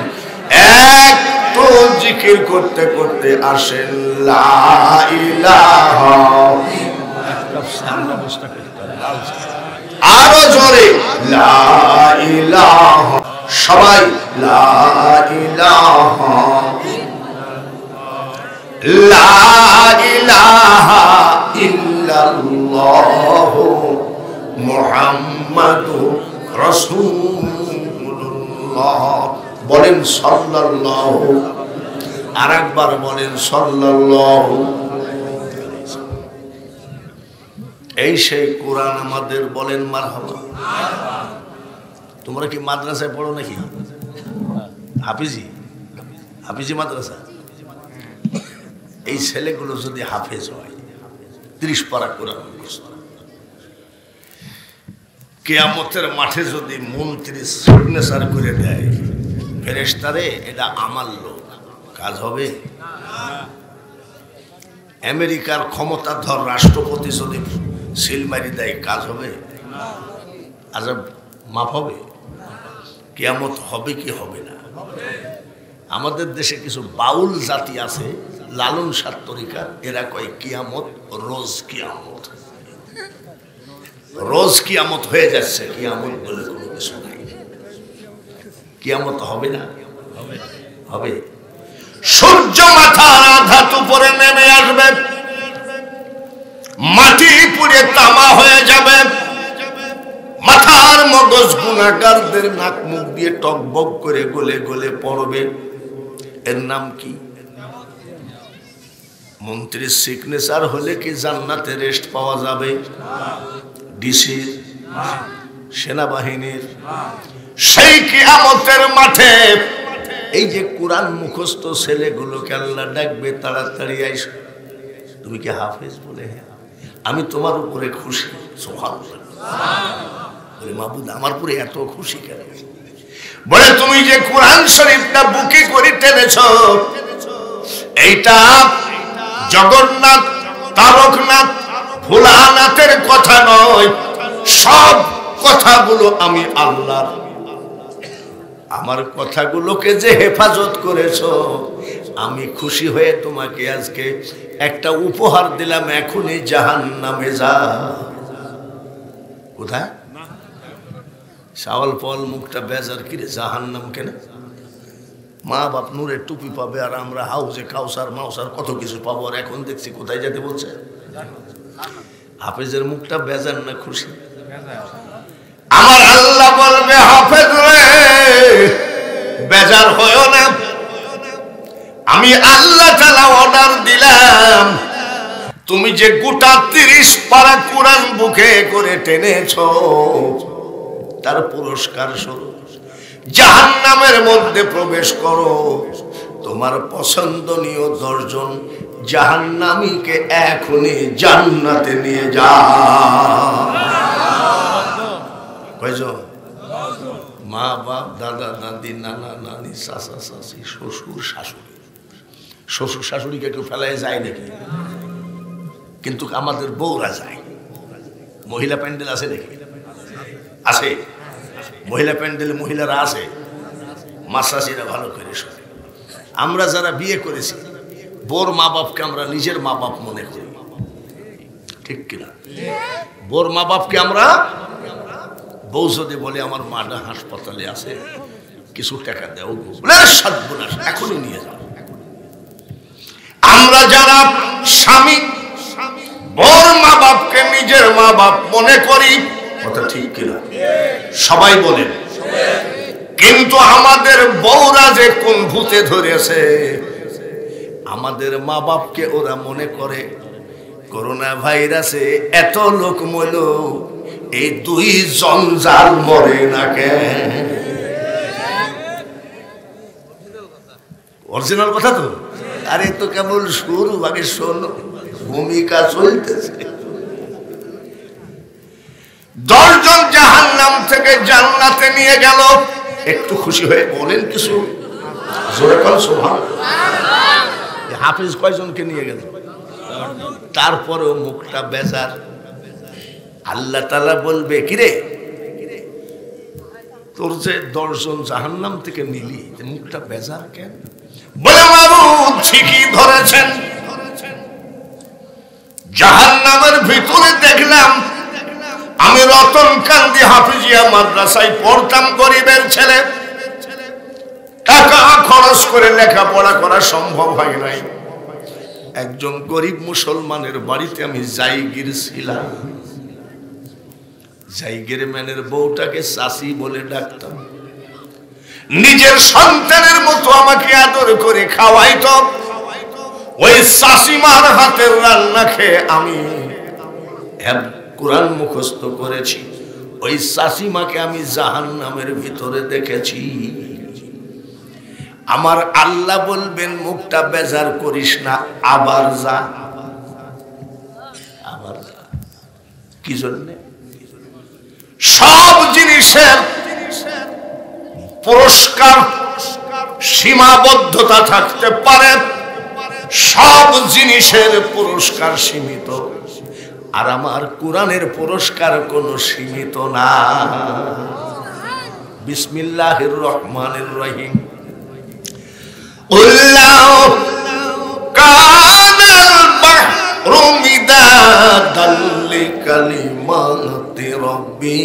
একটু জিকির করতে করতে আসেন লা ইলাহা, আরো জোরে লা ইলাহা, সবাই লা ইলাহা, লা ইলাহা ইল্লাল্লাহ মুহাম্মাদুর রাসূলুল্লাহ। বলেন সাল্লাল্লাহু, আরেকবার বলেন সাল্লাল্লাহু। এই সেই কোরআন আমাদের। বলেন মারহাবা। তোমরা কি মাদ্রাসায় পড়ো নাকি? হাফিজি, হাফিজি মাদ্রাসা। এই ছেলেগুলো যদি হাফেজ হয়, 30 পারা কোরআন মুখস্থ, কিয়ামতের মাঠে যদি মন্ত্রী সিগনেচার করে দেয় ফেরেশতারে, এটা আমার লোক, কাজ হবে? আমেরিকার ক্ষমতাধর রাষ্ট্রপতি যদি সিল মারি দেয়, কাজ হবে? আজব মাফ হবে? কিয়ামত হবে কি হবে না? আমাদের দেশে কিছু বাউল জাতি আছে, লালন সাত তরিকা, এরা কয় কিয়ামত রোজ কিয়ামত, রোজ কিয়ামত হয়ে যাচ্ছে। কিয়ামত বলে কোনো কিছু নাই। কিয়ামত হবে না? হবে। সূর্য মাথার আঘাত উপরে নেমে আসবে, মাটি পুড়ে তামা হয়ে যাবে, মাথার মগজ গুনাহগারদের নাক মুখ দিয়ে টকবক করে গলে গলে পড়বে। এর নাম কি? মন্ত্রীর সিগনেচার হলে কি জান্নাতে রেস্ট পাওয়া যাবে? ডিসি, সেনাবাহিনীর। সেই কিয়ামতের মাঠে এই যে কোরআন মুখস্থ ছেলেগুলোকে আল্লাহ ডাকবে, তাড়াতাড়ি আইসো। তুমি কি হাফেজ? বলে হ্যাঁ। আমি তোমার উপরে খুশি। সুবহানাল্লাহ। বলে মাবুদ আমার উপরে এত খুশি কেন? বলে তুমি যে কোরআন শরীফটা বুকে করে টেনেছ, এইটা জগন্নাথ, তারকনাথ, ভোলানাথের কথা নয়, সব কথাগুলো আমি আল্লাহর। আমার কথাগুলোকে যে হেফাজত করেছ, আমি খুশি হয়ে তোমাকে আজকে একটা উপহার দিলাম, এখনই জাহান্নামে যা। কোথায়? সাওয়াল পল মুখটা বেজার, কিরে জাহান্নাম কেন? মা বাপ নূরের টুপি পাবে, আর আমরা হাউজে কাউসার মাউসার কত কিছু পাবো। আর এখন দেখছি কোথায় যেতে বলছে। হাফেজের মুখটা বেজার না খুশি? আমার আল্লাহ বলবে, হাফেজ রে বেজার হয়ো না, আমি আল্লাহ তাআলা অর্ডার দিলাম, তুমি যে গোটা 30 পারা কোরআন বুকে করে টেনেছো, তার পুরস্কার স্বরূপ জাহান্নামের মধ্যে প্রবেশ করো। তোমার পছন্দনীয় 10 জন জাহান্নামীকে এখনই জান্নাতে নিয়ে যাও। কয়জন? মা বাপ, দাদা দাদি, নানা নানি, চাচা চাচি, শ্বশুর শাশুড়ি। শ্বশুর শাশুড়িকে একটু ফেলায় যায় নাকি? কিন্তু আমাদের বউরা যায়। মহিলা প্যান্ডেল আছে নাকি? আছে। মহিলা প্যান্ডেলে মহিলারা আছে, মাসাসিরা ভালো করে শোনে। আমরা যারা বিয়ে করেছি, বোর মা বাপকে আমরা নিজের মা বাপ মনে করি, ঠিক কিনা? বোর মা বাপকে আমরা, বউ যদি বলে আমার মাটা হাসপাতালে আছে, কিছু টাকা দেও, সর্বনাশ, এখনই নিয়ে যাও। আমরা যারা স্বামী বোর মা বাপকে নিজের মা বাপ মনে করি, কথা ঠিক কিনা? সবাই বলেন। কিন্তু আমাদের বউরা যে কোন ভূতে ধরেছে, আমাদের মা বাপকে ওরা মনে করে করোনা ভাইরাসে এত লোক মরল, এই 2 জঞ্জাল মরে না কেন? অরিজিনাল কথা তো। আরে তো কেবল শুরু, আগে শোনো, ভূমিকা চলতেছে। 10 জন জাহান্নাম থেকে জান্নাতে নিয়ে গেল। একটু খুশি হয়ে বলেন কিছু জোরে বল সুবহানাল্লাহ। হাফেজ কয়জনকে নিয়ে গেল? তারপরেও মুখটা বেজার। আল্লাহ তাআলা বলবে, কিরে তোর যে 10 জন জাহান্নাম থেকে নিলি, মুখটা বেজার কেন? বলে মাবুদ ঠিকই ধরেছেন, জাহান্নামের ভিতরে দেখলাম আমি রতন কান্দি হাফিজিয়া মাদ্রাসায় পড়তাম, গরিবের ছেলে, টাকা খরচ করে লেখাপড়া করা সম্ভব হয় নাই। একজন গরিব মুসলমানের বাড়িতে আমি জায়গির ছিলাম। জায়গির ম্যানের বউটাকে চাচি বলে ডাকতাম, নিজের সন্তানের মতো আমাকে আদর করে খাওয়াইতো। ওই চাচিমার হাতের রান্না খেয়ে আমি কোরআন মুখস্থ করেছি। ওই চাচিমাকে আমি জাহান্নামের ভিতরে দেখেছি। আমার আল্লাহ বলবেন, মুখটা বেজার করিস না, আবার যা, আবার যা। কি জন্য? সব জিনিসের পুরস্কার সীমাবদ্ধতা থাকতে পারে, সব জিনিসের পুরস্কার সীমিত, আর আমার কোরআনের পুরস্কার কোনো সীমিত না। বিসমিল্লাহির রহমানির রহিম। উল্লাহ কানাল বাহরু মিদাদাল লিকালিমাতি রাব্বি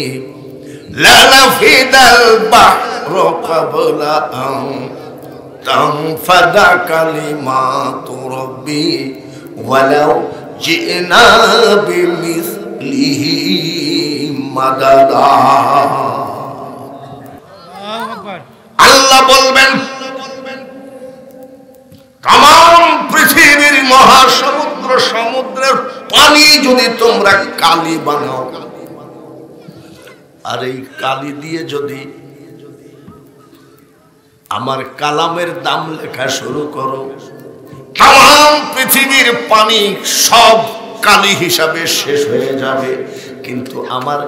লানাফিদাল বাহরু ক্বাবলা আন তানফাদা কালিমাতু রাব্বি ওয়ালাউ জিনা বিমিসলিহি মাদাদা। আল্লাহ বলবেন, তাম পৃথিবীর মহাসমুদ্র, সমুদ্রের পানি যদি তোমরা কালি বানাও, আর এই কালি দিয়ে যদি আমার কালামের দাম লেখা শুরু করো, তাম পৃথিবীর পানি সব কালি হিসাবে শেষ হয়ে যাবে, কিন্তু আমার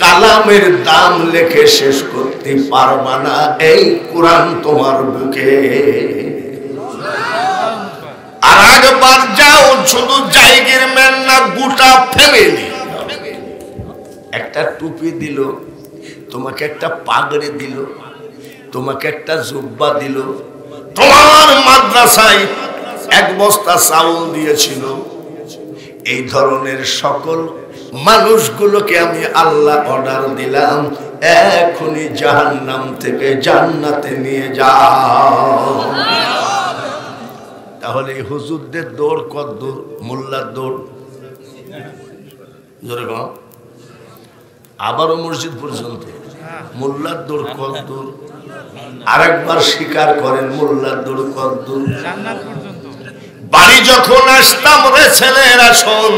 কালামের দাম লেখে শেষ করতে পারবা না এই কোরআন তোমার বুকে। আর একবার যাও, শুধু জায়গির ম্যান না, গোটা ফ্যামিলি। একটা টুপি দিল তোমাকে, একটা পাগড়ি দিল তোমাকে, একটা জুব্বা দিল, তোমার মাদ্রাসায় 1 বস্তা চাউল দিয়েছিল। এই ধরনের সকল মানুষগুলোকে আমি আল্লাহ অর্ডার দিলাম, এখনই জাহান্নাম থেকে জান্নাতে নিয়ে যাও। এই হুজুরদের দৌড় কত দূর, মোল্লার দৌড় জোরে কম, আবারও মসজিদ পর্যন্ত, মোল্লার দৌড় কত দূর, আরেকবার স্বীকার করেন মোল্লার দৌড় কত দূর। বাড়ি যখন আসতাম রে ছেলেরা শোন,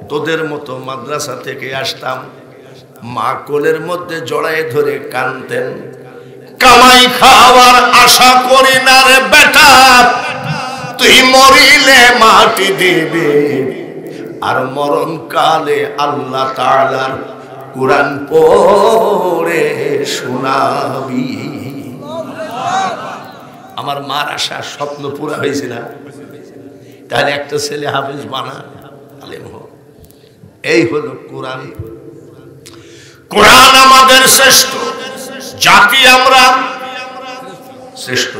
তোদের মতো মাদ্রাসা থেকে আসতাম, মা কোলের মধ্যে জড়ায় ধরে কানতেন, কামাই খাওয়ার আশা করি না রে বেটা, তুই মরিলে মাটি দিবি আর মরণ কালে আল্লাহ তাআলার কুরআন পড়ে শোনাবি। আমার মার আশা স্বপ্ন পুরা হয়েছে না? তাহলে একটা ছেলে হাফেজ বানা, আলেম হোক। এই হলো কোরআন। কোরআন আমাদের শ্রেষ্ঠ জাতি, আমরা শ্রেষ্ঠ,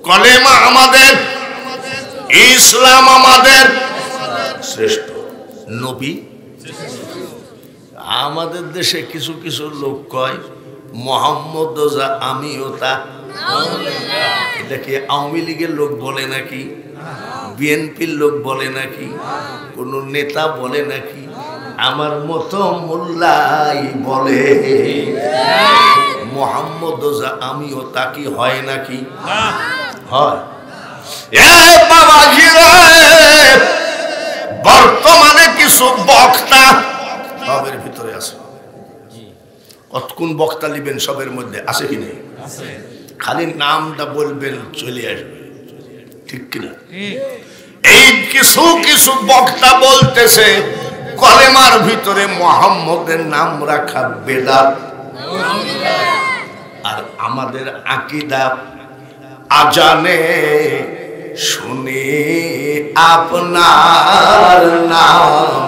কলেমা আমাদের, ইসলাম আমাদের শ্রেষ্ঠ, নবী। আমাদের দেশে কিছু কিছু লোক কয় মোহাম্মদ যা আমিও তা। এটা কি আওয়ামী লীগের লোক বলে নাকি, বিএনপির লোক বলে নাকি, কোন নেতা বলে নাকি? আমার মতো মোল্লাই বলে মোহাম্মদ যা আমিও তা, কি হয় নাকি? হয়। বর্তমানে কিছু বক্তা সবের ভিতরে আছে, কতক্ষণ বক্তা লিবেন সবের মধ্যে আছে কি নেই? খালি নামটা বলবেন চলে আসবে, ঠিক কিনা? এই কিছু কিছু বক্তা বলতেছে কলেমার ভিতরে মোহাম্মদের নাম রাখা বেদাত, আর আমাদের আকীদা আজানে শুনি আপনার নাম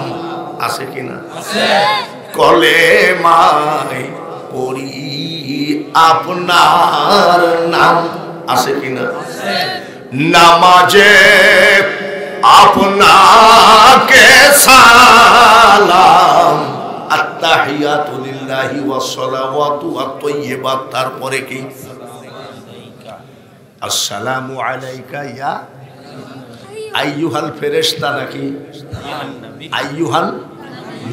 আছে কিনা? কলেমায় পড়ি আপনার নাম আছে কিনা? নামাজে আপনাকে সালাম, আত্তাহিয়াতু লিল্লাহি ওয়াস সালাওয়াতু আত-তাইয়্যিবাত, তারপরে কি? আসসালামু আলাইকা ইয়া আইয়ুহাল ফেরেশতা নাকি আইয়ুহান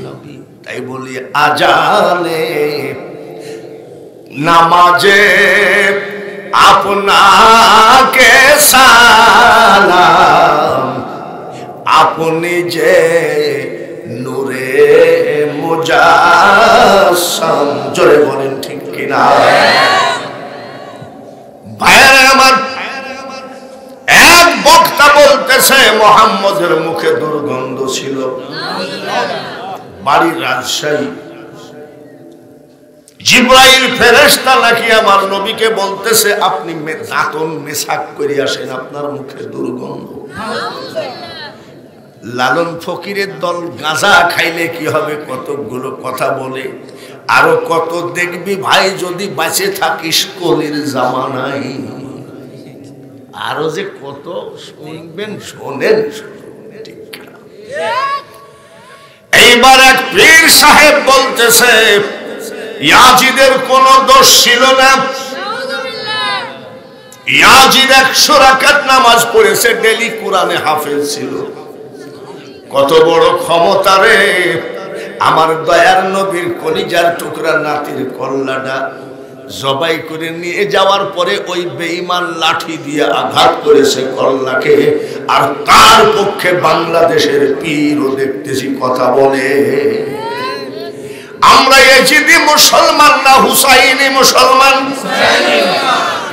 নবী। তাই বলি আজানে নামাজে আপনাকে সালাম, আপনি যে নূরে মুজাসসাম, জোরে বলেন ঠিক কিনা? ভাইরা আমার, এক বক্তা বলতেছে মুহাম্মদের মুখে দুর্গন্ধ ছিল, বাড়ি রাজশাহী। জিবরাইল ফেরেশতা নাকি আমার নবীকে বলতেছে আপনি দাঁতন মেশাক করে আসেন, আপনার মুখে দুর্গন্ধ। লালন ফকিরের দল গাঁজা খাইলে কি হবে, কতগুলো কথা বলে, আরো কত দেখবি ভাই যদি বাঁচে থাকিস কলির জামানায়, আরো যে কত শুনবেন, শোনেন। এইবার এক পীর সাহেব বলতেছে ইয়াজিদের কোন দোষ ছিল না, ইয়াজিদ 100 রাকাত নামাজ পড়েছে, ডেলি কোরআনে হাফেজ ছিল। কত বড় ক্ষমতা রে! আমার দয়ার নবীর কলিজার টুকরা নাতির কল্লাটা জবাই করে নিয়ে যাওয়ার পরে ওই বেঈমান লাঠি দিয়ে আঘাত করেছে কল্লাকে, আর তার পক্ষে বাংলাদেশের পীরও দেখতেছি কথা বলে। আমরা ইয়াজিদি মুসলমান না হুসাইনি মুসলমান?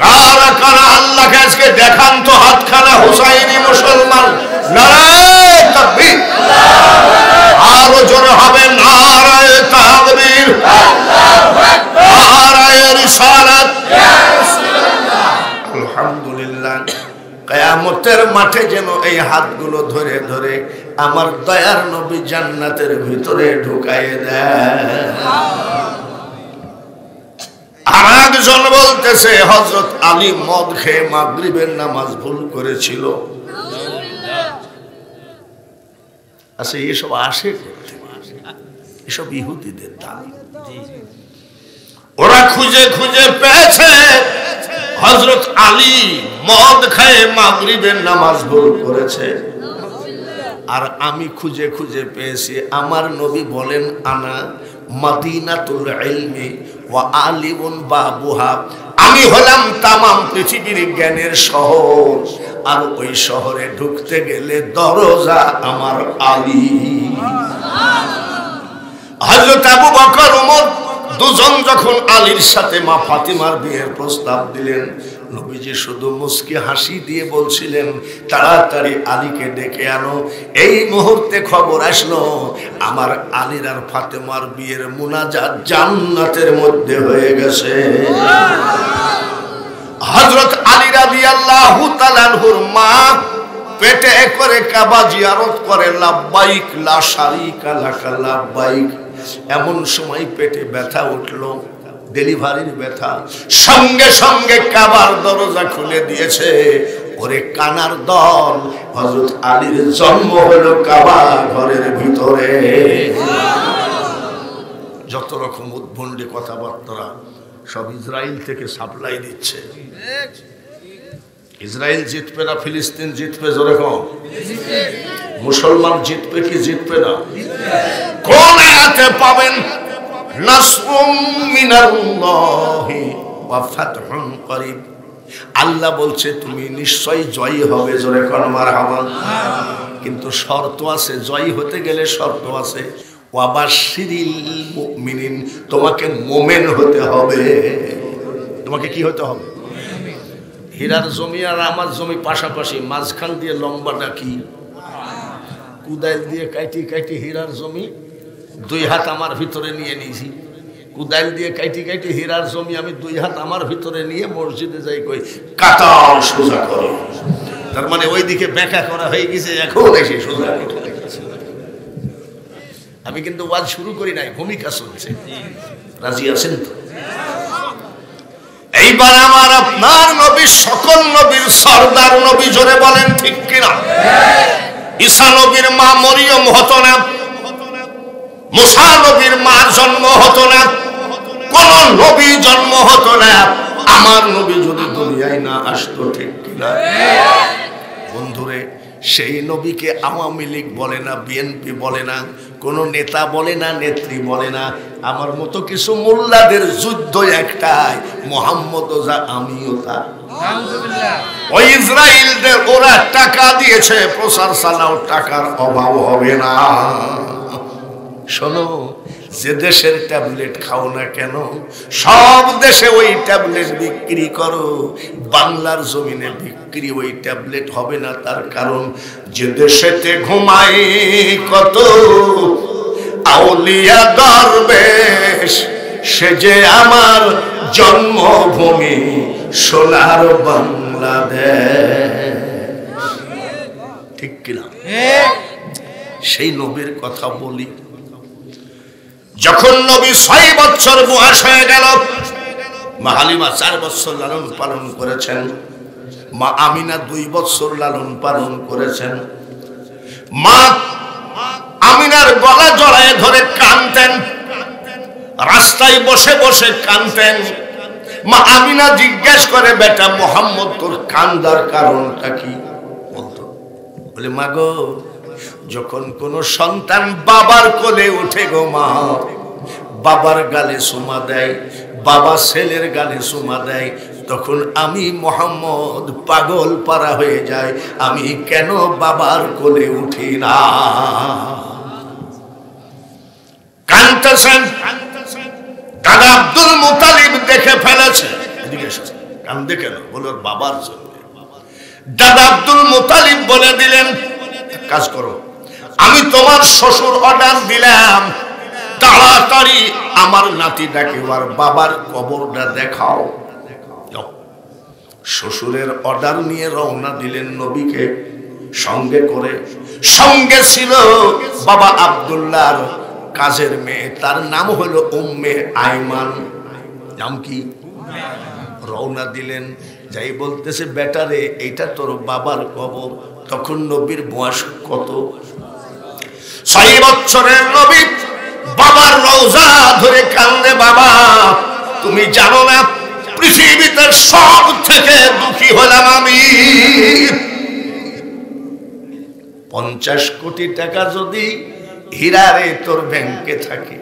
কারা কারা আল্লাহকে আজকে দেখান তো হাতখানা হুসাইনি মুসলমান? নারায়ে তাকবীর, আরো জোরে হবে নারায়ে তাকবীর, নারায়ে রিসালাত। আলহামদুলিল্লাহ। কিয়ামতের মাঠে যেন এই হাতগুলো ধরে ধরে আমার দয়ার নবী জান্নাতের ভিতরে ঢুকায় দেয়। আর একজন বলতেছে হযরত আলী মদ খেয়ে মাগরিবের নামাজ ভুল করেছিল। আচ্ছা, এসব আসে করতে, এসব ইহুদিদের দাবি। ওরা খুঁজে খুঁজে পেয়েছে হযরত আলী মদ খায় মাগরিবের নামাজ ভুল করেছে, আর আমি খুঁজে খুঁজে পেয়েছি আমার নবী বলেন আনা মাদিনাতুল ইলমি ওয়া আলিমুন বাবুহা, আমি হলাম তামাম পৃথিবীর জ্ঞানের শহর, আর ওই শহরে ঢুকতে গেলে দরজা আমার আলী। হযরত আবু বকর ওমর দুজন যখন আলীর সাথে মা ফাতিমার বিয়ের প্রস্তাব দিলেন, নবীজি শুধু মুস্কি হাসি দিয়ে বলছিলেন তাড়াতাড়ি আলীকে ডেকে আনো। এই মুহূর্তে খবর আসলো আমার আলীর আর ফাতেমার বিয়ের মুনাজাত জান্নাতের মধ্যে হয়ে গেছে। হযরত আলী রাদিয়াল্লাহু তাআলা আনহুর মা পেটে করে কাবা জিয়ারত করে, লাব্বাইক লা শারিকা লাকা লাব্বাইক। এমন সময় পেটে ব্যথা উঠলো, ডেলিভারির ব্যথা, সঙ্গে সঙ্গে কাবার দরজা খুলে দিয়েছে। ওরে কানার দল, হযরত আলীর জন্ম হলো কাবা ঘরের ভিতরে। যত রকম উদ্ভণ্ডী কথাবার্তা সব ইসরায়েল থেকে সাপ্লাই দিচ্ছে। ইসরায়েল জিতবে না ফিলিস্তিন জিতবে? জোরে কম। মুসলমান জিতবে কি জিতবে না? কোন আয়াতে পাবেন নাসরুম মিনাল্লাহি ওয়া ফাতহুন করিব? আল্লাহ বলছে তুমি নিশ্চয়ই জয়ী হবে। জোরে কোন মারহাবা। কিন্তু শর্ত আছে, জয়ী হতে গেলে শর্ত আছে। ওয়াবাশশিরিল মুমিনিন, তোমাকে মুমিন হতে হবে। তোমাকে কি হতে হবে? হীরার জমি আর আমার জমি পাশাপাশি, মাঝখান দিয়ে লম্বাটা কি? কুদাইল দিয়ে কাইটি কাইটি হীরার জমি 2 হাত আমার ভিতরে নিয়ে নিয়েছি। কুদাইল দিয়ে কাইটি কাইটি হীরার জমি আমি 2 হাত আমার ভিতরে নিয়ে মসজিদে যাই কই কাতার সোজা করো। তার মানে ওইদিকে ব্যাখ্যা করা হয়ে গেছে, এখন এসে সোজা করতে গেছে। আমি কিন্তু ওয়াজ শুরু করি নাই, ভূমিকা চলছে। রাজি আছেন তো? এইবার আমার আপনার নবী সকল নবীর সরদার নবী, জোরে বলেন ঠিক কিনা? ঈসা নবীর মা মরিয়ম হতো না, মুসা নবীর মার জন্ম হতো না, কোন নবী জন্ম হতো না আমার নবী যদি দুনিয়ায় না আসতো, ঠিক কিনা? বন্ধুরে, সেই নবীকে আওয়ামী লীগ বলে না, বিএনপি বলে না, কোন নেতা বলে না, নেত্রী বলে না। আমার মতো কিছু মোল্লাদের যুদ্ধ একটাই, মোহাম্মদ যা আমিও তা। ওই ইসরায়েলদের ওরা টাকা দিয়েছে, প্রচার চালাও, টাকার অভাব হবে না। শোনো, যে দেশের ট্যাবলেট খাও না কেন, সব দেশে ওই ট্যাবলেট বিক্রি করো, বাংলার জমিনে বিক্রি ওই ট্যাবলেট হবে না। তার কারণ যে দেশেতে ঘুমাই কত আউলিয়া দরবেশ, সে যে আমার জন্মভূমি সোনার বাংলাদেশ। ঠিক কিনা? সেই নবীর কথা বলি। যখন নবী 6 বছর বয়স হয়ে গেল, মা হালিমা 4 বছর লালন পালন করেছেন, মা আমিনা 2 বছর লালন পালন করেছেন। মা আমিনার গলা জড়ায় ধরে কাঁদতেন, রাস্তায় বসে বসে কাঁদতেন। মা আমিনা জিজ্ঞেস করে, বেটা মোহাম্মদ তোর কান্দার কারণটা কি? বলতো, বলে মা গো, যখন কোন সন্তান বাবার কোলে উঠে গো মা, বাবার গালে চুমা দেয়, বাবা ছেলের গালে চুমা দেয়, তখন আমি মোহাম্মদ পাগল পারা হয়ে যায়। আমি কেন বাবার কোলে উঠি না? কাঁদতেছেন। দাদা আব্দুল মুতালিব দেখে ফেলেছে, কান্দে কেন? বলে বাবার জন্য। দাদা আব্দুল মুতালিব বলে দিলেন, কাজ করো, আমি তোমার শ্বশুর অর্ডার দিলাম, তাড়াতাড়ি আমার নাতিটাকে আর বাবার কবরটা দেখাও। শ্বশুরের অর্ডার নিয়ে রওনা দিলেন নবীকে সঙ্গে করে। সঙ্গে ছিল বাবা আব্দুল্লাহর কাজের মেয়ে, তার নাম হলো উম্মে আইমান। নাম কি? রওনা দিলেন, যাই বলতেছে, বেটারে এইটা তোর বাবার কবর। তখন নবীর বয়স কত? 6 বছরের নবী বাবার রওজা ধরে কান্দে, বাবা তুমি জানো না পৃথিবীতে সব থেকে 50 কোটি টাকা যদি হীরারে তোর ব্যাংকে থাকে,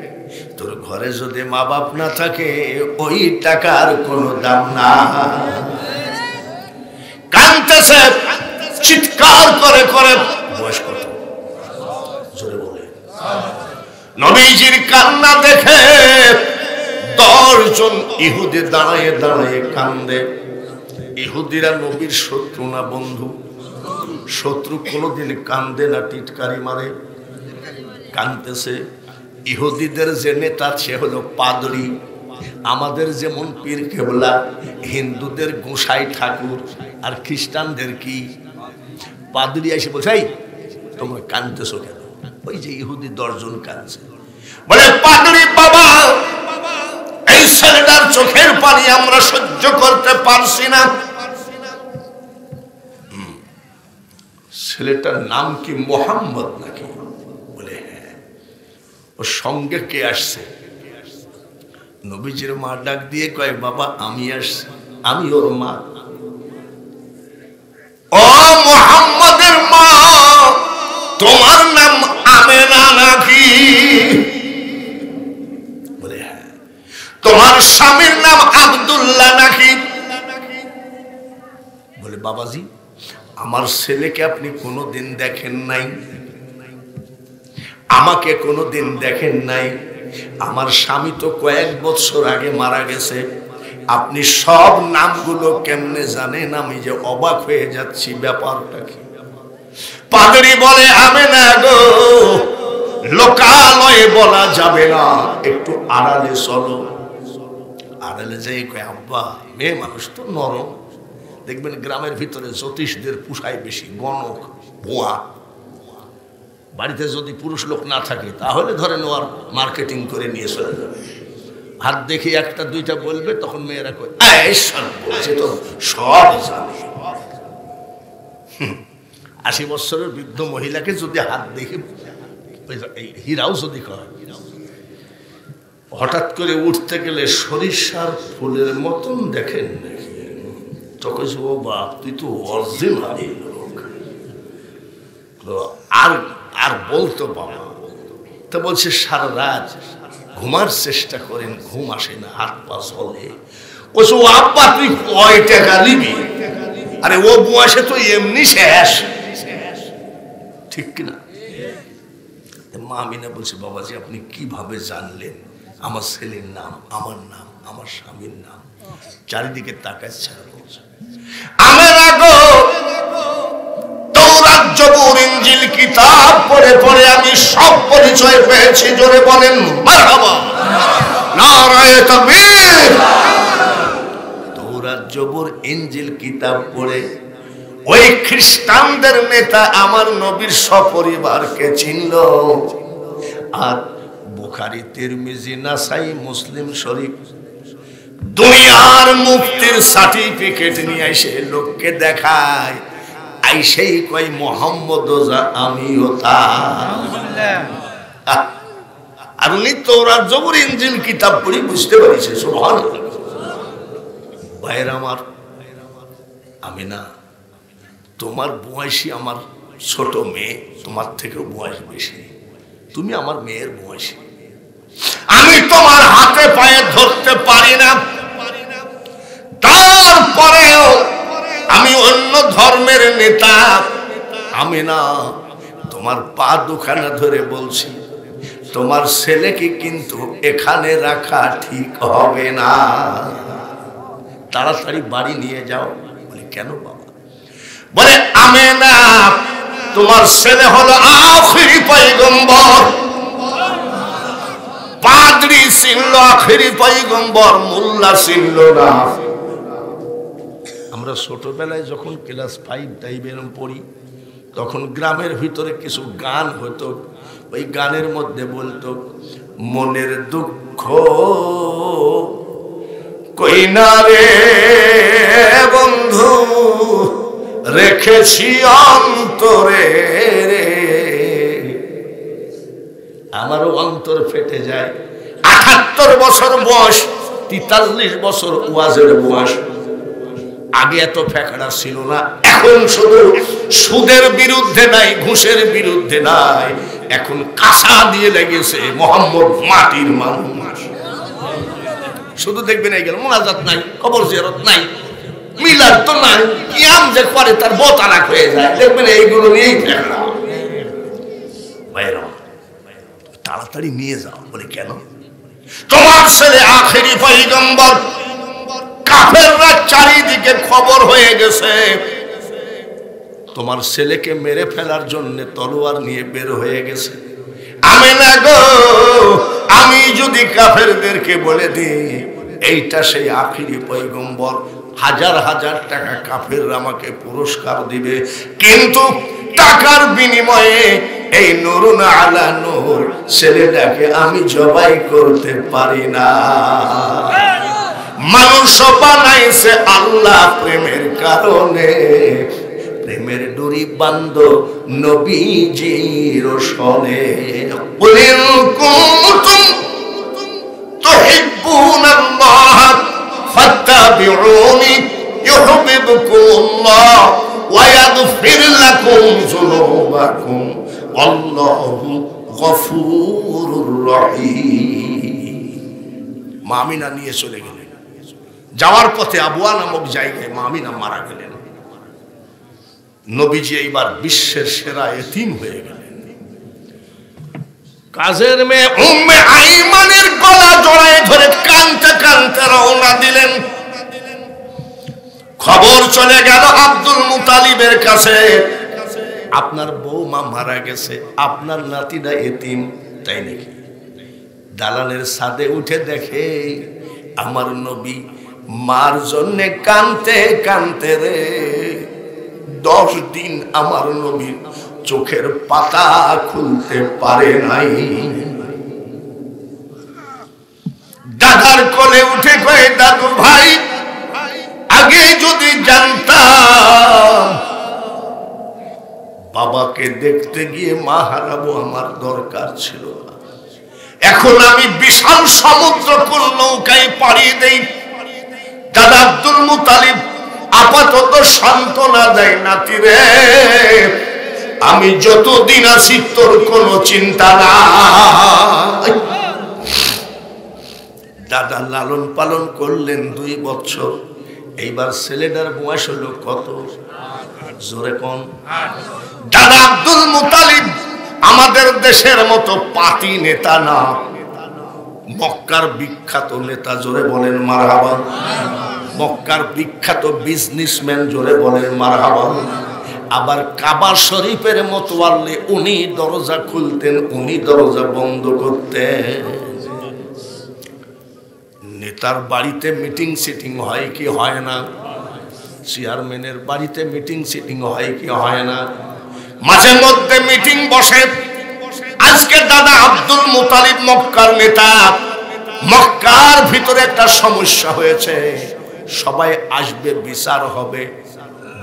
তোর ঘরে যদি মা বাপ না থাকে, ওই টাকার কোনো দাম না। কাঁদতেছে, চিৎকার করে করে। বয়স কত? জোরে বলে। নবীজির কান্না দেখে 10 জন ইহুদি দাঁড়ায় দাঁড়ায় কান্দে। ইহুদিরা নবীর শত্রু না বন্ধু? শত্রু কোনোদিন কান্দে না, টিটকারি মারে। কান্দতেছে। ইহুদিদের যে নেতা সে হলো পাদরি। আমাদের যেমন পীর কেবলা, হিন্দুদের গোসাই ঠাকুর, আর খ্রিস্টানদের কি পাদরি। এসে বলছে, এই তোমরা কান্দতেছো কেন? ওই যে ইহুদি 10 জন কাঁদছে। বলে, পাদরি বাবা, এই ছেলেটার চোখের পানি আমরা সহ্য করতে পারছি না। ছেলেটার নাম কি মোহাম্মদ নাকি? বলে, হ্যাঁ। ওর সঙ্গে কে আসছে? নবীজির মা ডাক দিয়ে কয়, বাবা আমি আসছি, আমি ওর মা। ও মোহাম্মদের মা, তোমার নাম আমেনা নাকি? বলে, হ্যাঁ। তোমার স্বামীর নাম আব্দুল্লাহ নাকি? বলে, বাবাজি আমার ছেলেকে আপনি কোনোদিন দেখেন নাই, আমাকে কোনোদিন দেখেন নাই। আমার স্বামী তো কয়েক বছর আগে মারা গেছে, আপনি সব নামগুলো কেমনে জানেন? আমি যে অবাক হয়ে যাচ্ছি, ব্যাপারটা কি? পাদরি বলে, আমেনা গো, লোকালয়ে বলা যাবে না, একটু আড়ালে চলো। আড়ালে যাই কয়, আব্বা মেয়ে মানুষ তো নরম, দেখবেন গ্রামের ভিতরে জ্যোতিষদের পুষায় বেশি, গণক ভুয়া। বাড়িতে যদি পুরুষ লোক না থাকে তাহলে ধরেন ওর মার্কেটিং করে নিয়ে চলে যাবে। হাত দেখে 1টা 2টা বলবে, তখন মেয়েরা কয়, বলছে তো সব জানে। 80 বছরের বৃদ্ধ মহিলাকে যদি হাত দেখে, হীরাও যদি কয়, হঠাৎ করে উঠতে গেলে সরিষার ফুলের মতন দেখেন নাকি? তখন ও বাপ, তুই তো অরিজিনাল লোক। আর বলতো বাবা, তো বলছে সারা রাত ঘুমার চেষ্টা করেন, ঘুম আসে না, হাত পা চলে। ও আব্বা তুই কয় টাকা নিবি? আরে ও বয়সে তো এমনি শেষ, ঠিক কিনা? মা আমিনা বলছে, বাবাজি আপনি কিভাবে জানলেন আমার ছেলের নাম, আমার নাম, আমার স্বামীর নাম? চারিদিকে তাকাচ্ছে, আমেনা গো, তাওরাত জবুর ইনজিল কিতাব পড়ে পড়ে আমি সব পরিচয় পেয়েছি। জোরে বলেন মারহাবা, নারায়ে তাকবীর। তাওরাত জবুর ইনজিল কিতাব পড়ে ওই খ্রিস্টানদের নেতা আমার নবীর সপরিবারকে চিনল। আর বুখারী, তিরমিজি, নাসাই, মুসলিম শরীফ দুনিয়ার মুক্তির সার্টিফিকেট নিয়ে এসে লোককে দেখায়, আইসেই কয় মোহাম্মদ আমিও তা। আর উনি তাওরাত জবুর ইনজিল কিতাব পড়ে বুঝতে পারিছে। সুবহানাল্লাহ। ভাইয়ের আমার, আমিনা তোমার বয়সী আমার ছোট মেয়ে, তোমার থেকেও বয়স বেশি, তুমি আমার মেয়ের বয়সী। আমি তোমার হাতে পায়ে ধরতে পারি না, তারপরেও আমি অন্য ধর্মের নেতা। আমি না তোমার পা দুখানা ধরে বলছি, তোমার ছেলেকে কিন্তু এখানে রাখা ঠিক হবে না, তাড়াতাড়ি বাড়ি নিয়ে যাও। বলি কেন বাবা? বলে আমেনা তোমার ছেলে হলো আখিরি পয়গম্বর। পাদ্রী চিনল আখিরি পয়গম্বর, মোল্লা চিনল না। আমরা ছোটবেলায় যখন ক্লাস 5 টাইপের পড়ি, তখন গ্রামের ভিতরে কিছু গান হতো। ওই গানের মধ্যে বলতো, মনের দুঃখ কই না রে বন্ধু, রেখেছি অন্তরে রে। আমারও অন্তর ফেটে যায়। 78 বছর বয়স, 43 বছর ওয়াজের বয়স। আগে এত ফেকড়া ছিল না, এখন শুধু সুদের বিরুদ্ধে নাই, ঘুষের বিরুদ্ধে নাই, এখন কাঁসা দিয়ে লেগেছে মোহাম্মদ মাটির মানুষ। শুধু দেখবেন এই গেল মোনাজাত নাই, কবর জিয়ারত নাই, মিলাদ তো নাই, কিয়াম যে করে তার বোতালাক হয়ে যায়, দেখবেন এইগুলো নিয়েই ফেকড়া। ভাইরা তাড়াতাড়ি নিয়ে যাও। বলে কেন? তোমার ছেলে আখেরি পয়গম্বর, কাফেররা চারিদিকে খবর হয়ে গেছে তোমার ছেলেকে মেরে ফেলার জন্য তলোয়ার নিয়ে বের হয়ে গেছে। আমি না গো, আমি যদি কাফেরদেরকে বলে দিই এইটা সেই আখেরি পয়গম্বর, হাজার হাজার টাকা কাফেররা আমাকে পুরস্কার দিবে, কিন্তু টাকার বিনিময়ে এই নূরুন আলা নূর ছেলেটাকে আমি জবাই করতে পারি না। মানুষ বানাইছে আল্লাহ প্রেমের কারণে, প্রেমের ডুরি বান্ধ নবীজির সনে। কুলিন কুনতুম তুহিব্বুনাল্লাহ ফাত্তাবিউনি ইউহিব্বুকুমুল্লাহ ওয়া ইয়াগফির লাকুম যুনুবাকুম আল্লাহু গফুরুর রহিম। মা আমিনা নিয়ে চলে গেলেন। যাওয়ার পথে আবুয়া নামক জায়গায় মা আমিনা মারা গেলেন। নবীজি এইবার বিশ্বের সেরা এতিম হয়ে গেলেন। কাজের মেয়ে উম্মে আইমানের গলা জড়ায় ধরে কাঁদতে কাঁদতে রওনা দিলেন। খবর চলে গেল আব্দুল মুতালিবের কাছে, আপনার বৌমা মারা গেছে, আপনার নাতিটা এতিম। তাই নাকি? দালানের ছাদে উঠে দেখে আমার নবী মার জন্য কাঁদতে কাঁদতে রে 10 দিন আমার নবীর চোখের পাতা খুলতে পারে নাই। দাদার কোলে উঠে কয়ে, দাদু ভাই আগে যদি জানতাম বাবাকে দেখতে গিয়ে মা হারাবো আমার দরকার ছিল না। এখন আমি বিশাল সমুদ্র কোন নৌকায় পাড়ি দেই। দাদা আব্দুল মুতালিব আপাতত সান্ত্বনা দেয়, নাতি রে আমি যতদিন আছি তোর কোনো চিন্তা নাই। দাদা লালন পালন করলেন 2 বছর। এইবার ছেলেটার বয়স হলো কত? জোরে কোন? দাদা আব্দুল মুতালিব আমাদের দেশের মতো পাতি নেতা না, মক্কার বিখ্যাত নেতা। জোরে বলেন মারহাবা। মক্কার বিখ্যাত বিজনেসম্যান। জোরে বলেন মারহাবা। আবার কাবা শরীফের মতোয়াল্লি, উনি দরজা খুলতেন, উনি দরজা বন্ধ করতেন। নেতার বাড়িতে মিটিং সিটিং হয় কি হয় না? চেয়ারম্যানের বাড়িতে মিটিং সিটিং হয় কি হয় না? মাঝে মধ্যে মিটিং বসে। আজকে দাদা আব্দুল মুতালিব মক্কার নেতা, মক্কার ভিতরে একটা সমস্যা হয়েছে, সবাই আসবে, বিচার হবে,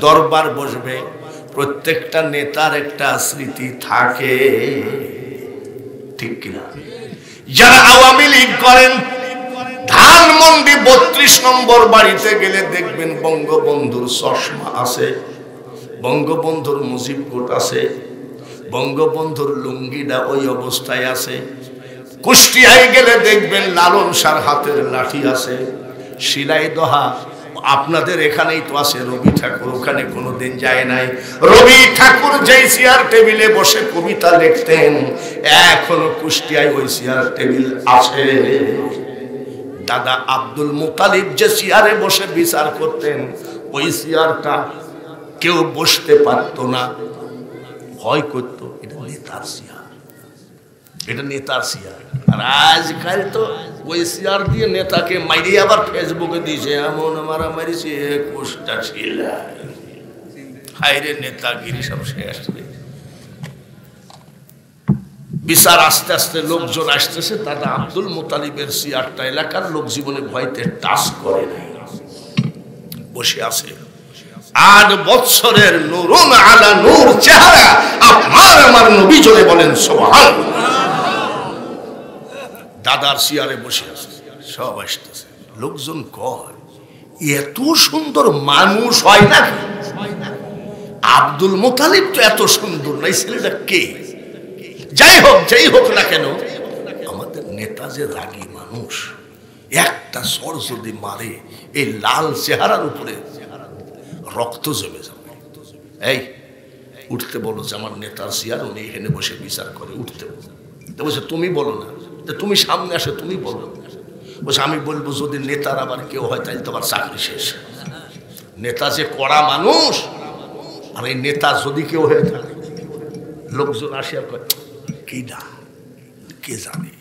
দরবার বসবে। প্রত্যেকটা নেতার একটা স্মৃতি থাকে, ঠিক কিনা? যারা আওয়ামী লীগ করেন, ধানমন্ডি 32 নম্বর বাড়িতে গেলে দেখবেন বঙ্গবন্ধুর চশমা আছে, বঙ্গবন্ধুর মুজিব কোট আছে, বঙ্গবন্ধুর লুঙ্গিটা ওই অবস্থায় আছে। কুষ্টিয়ায় গেলে দেখবেন লালন শাহর হাতের লাঠি আছে। শিলাইদহা আপনাদের এখানেই তো আছে, রবি ঠাকুর ওখানে কোনোদিন যায় নাই। রবি ঠাকুর যেই চেয়ার টেবিলে বসে কবিতা লিখতেন, এখনো কুষ্টিয়ায় ওই চেয়ার টেবিল আছে। দাদা আব্দুল মুতালিব যে চেয়ারে বসে বিচার করতেন, ওই চেয়ারটা কেউ বসতে পারত না, ভয় করত, এটা নেতার চেয়ার, এটা নেতার চেয়ার। আর আজকাল তো ওই চেয়ার দিয়ে নেতাকে মাইরে আবার ফেসবুকে দিয়েছে, এমন মারামারি 21টা ছিল। হায়রে নেতাগিরি সব শেষ। বিচার আস্তে আস্তে লোকজন আসতেছে। দাদা আব্দুল মুতালিবের চেয়ারটা এলাকার লোক জীবনে ভয়তে টাচ করে নাই, বসে আছে। 8 বছরের নূরুন আলা নূর চেহারা আপনার আমার নবী। জোরে বলেন সুবহানাল্লাহ। দাদার চেয়ারে বসে আছে, সব আসতেছে। লোকজন কয় এত সুন্দর মানুষ হয় না? আব্দুল মুতালিব তো এত সুন্দর না, এই ছেলেটা কে? যাই হোক না কেন, আমাদের নেতা যে রাগী মানুষ, একটা সর যদি মারে এই লাল চেহারার উপরে রক্ত জমে যাবে। এই উঠতে বলো যে আমার নেতার চেয়ার, উনি এখানে বসে বিচার করে, উঠতে বলছে তুমি বলো না, তুমি সামনে আসে তুমি বলো। বলছে আমি বলবো যদি নেতার আবার কেউ হয় তাহলে তোমার চাকরি শেষ। নেতা যে কড়া মানুষ, আর এই নেতা যদি কেউ হয়ে থাকে, লোকজন আসিয়া কয় কি না কে জানে,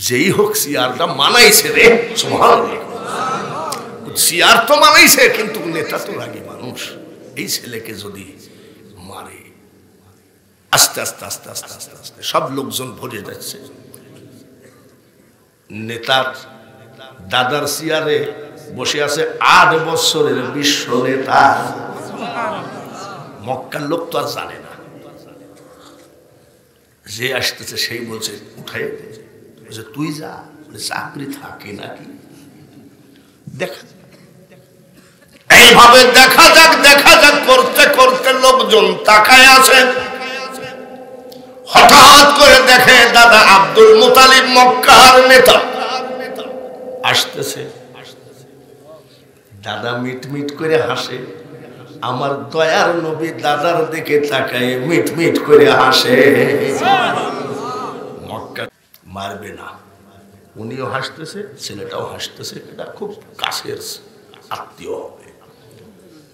যেই হোক চেয়ারটা মানাইছে রে, চেয়ার তো মানাইছে, কিন্তু নেতা তো রাগী মানুষ, এই ছেলেকে যদি মারে। আস্তে আস্তে আস্তে আস্তে আস্তে আস্তে সব লোকজন ভরে যাচ্ছে। নেতার দাদার চেয়ারে বসে আছে 8 বছরের বিশ্ব নেতা। মক্কার লোক তো আর জানে না, যে আসতেছে সেই বলছে উঠাই, বলছে তুই যা, চাকরি থাকে নাকি দেখা। এইভাবে দেখা যাক করতে করতে লোকজন তাকায় আছে। হঠাৎ করে দেখে দাদা আব্দুল মুতালিব মক্কার নেতা আসতেছে। দাদা মিট করে হাসে, আমার দয়ার নবী দাদার দিকে তাকায় মিট করে হাসে। মক্কা মারবে না, উনিও হাসতেছে, ছেলেটাও হাসতেছে, এটা খুব কাছের আত্মীয় হবে।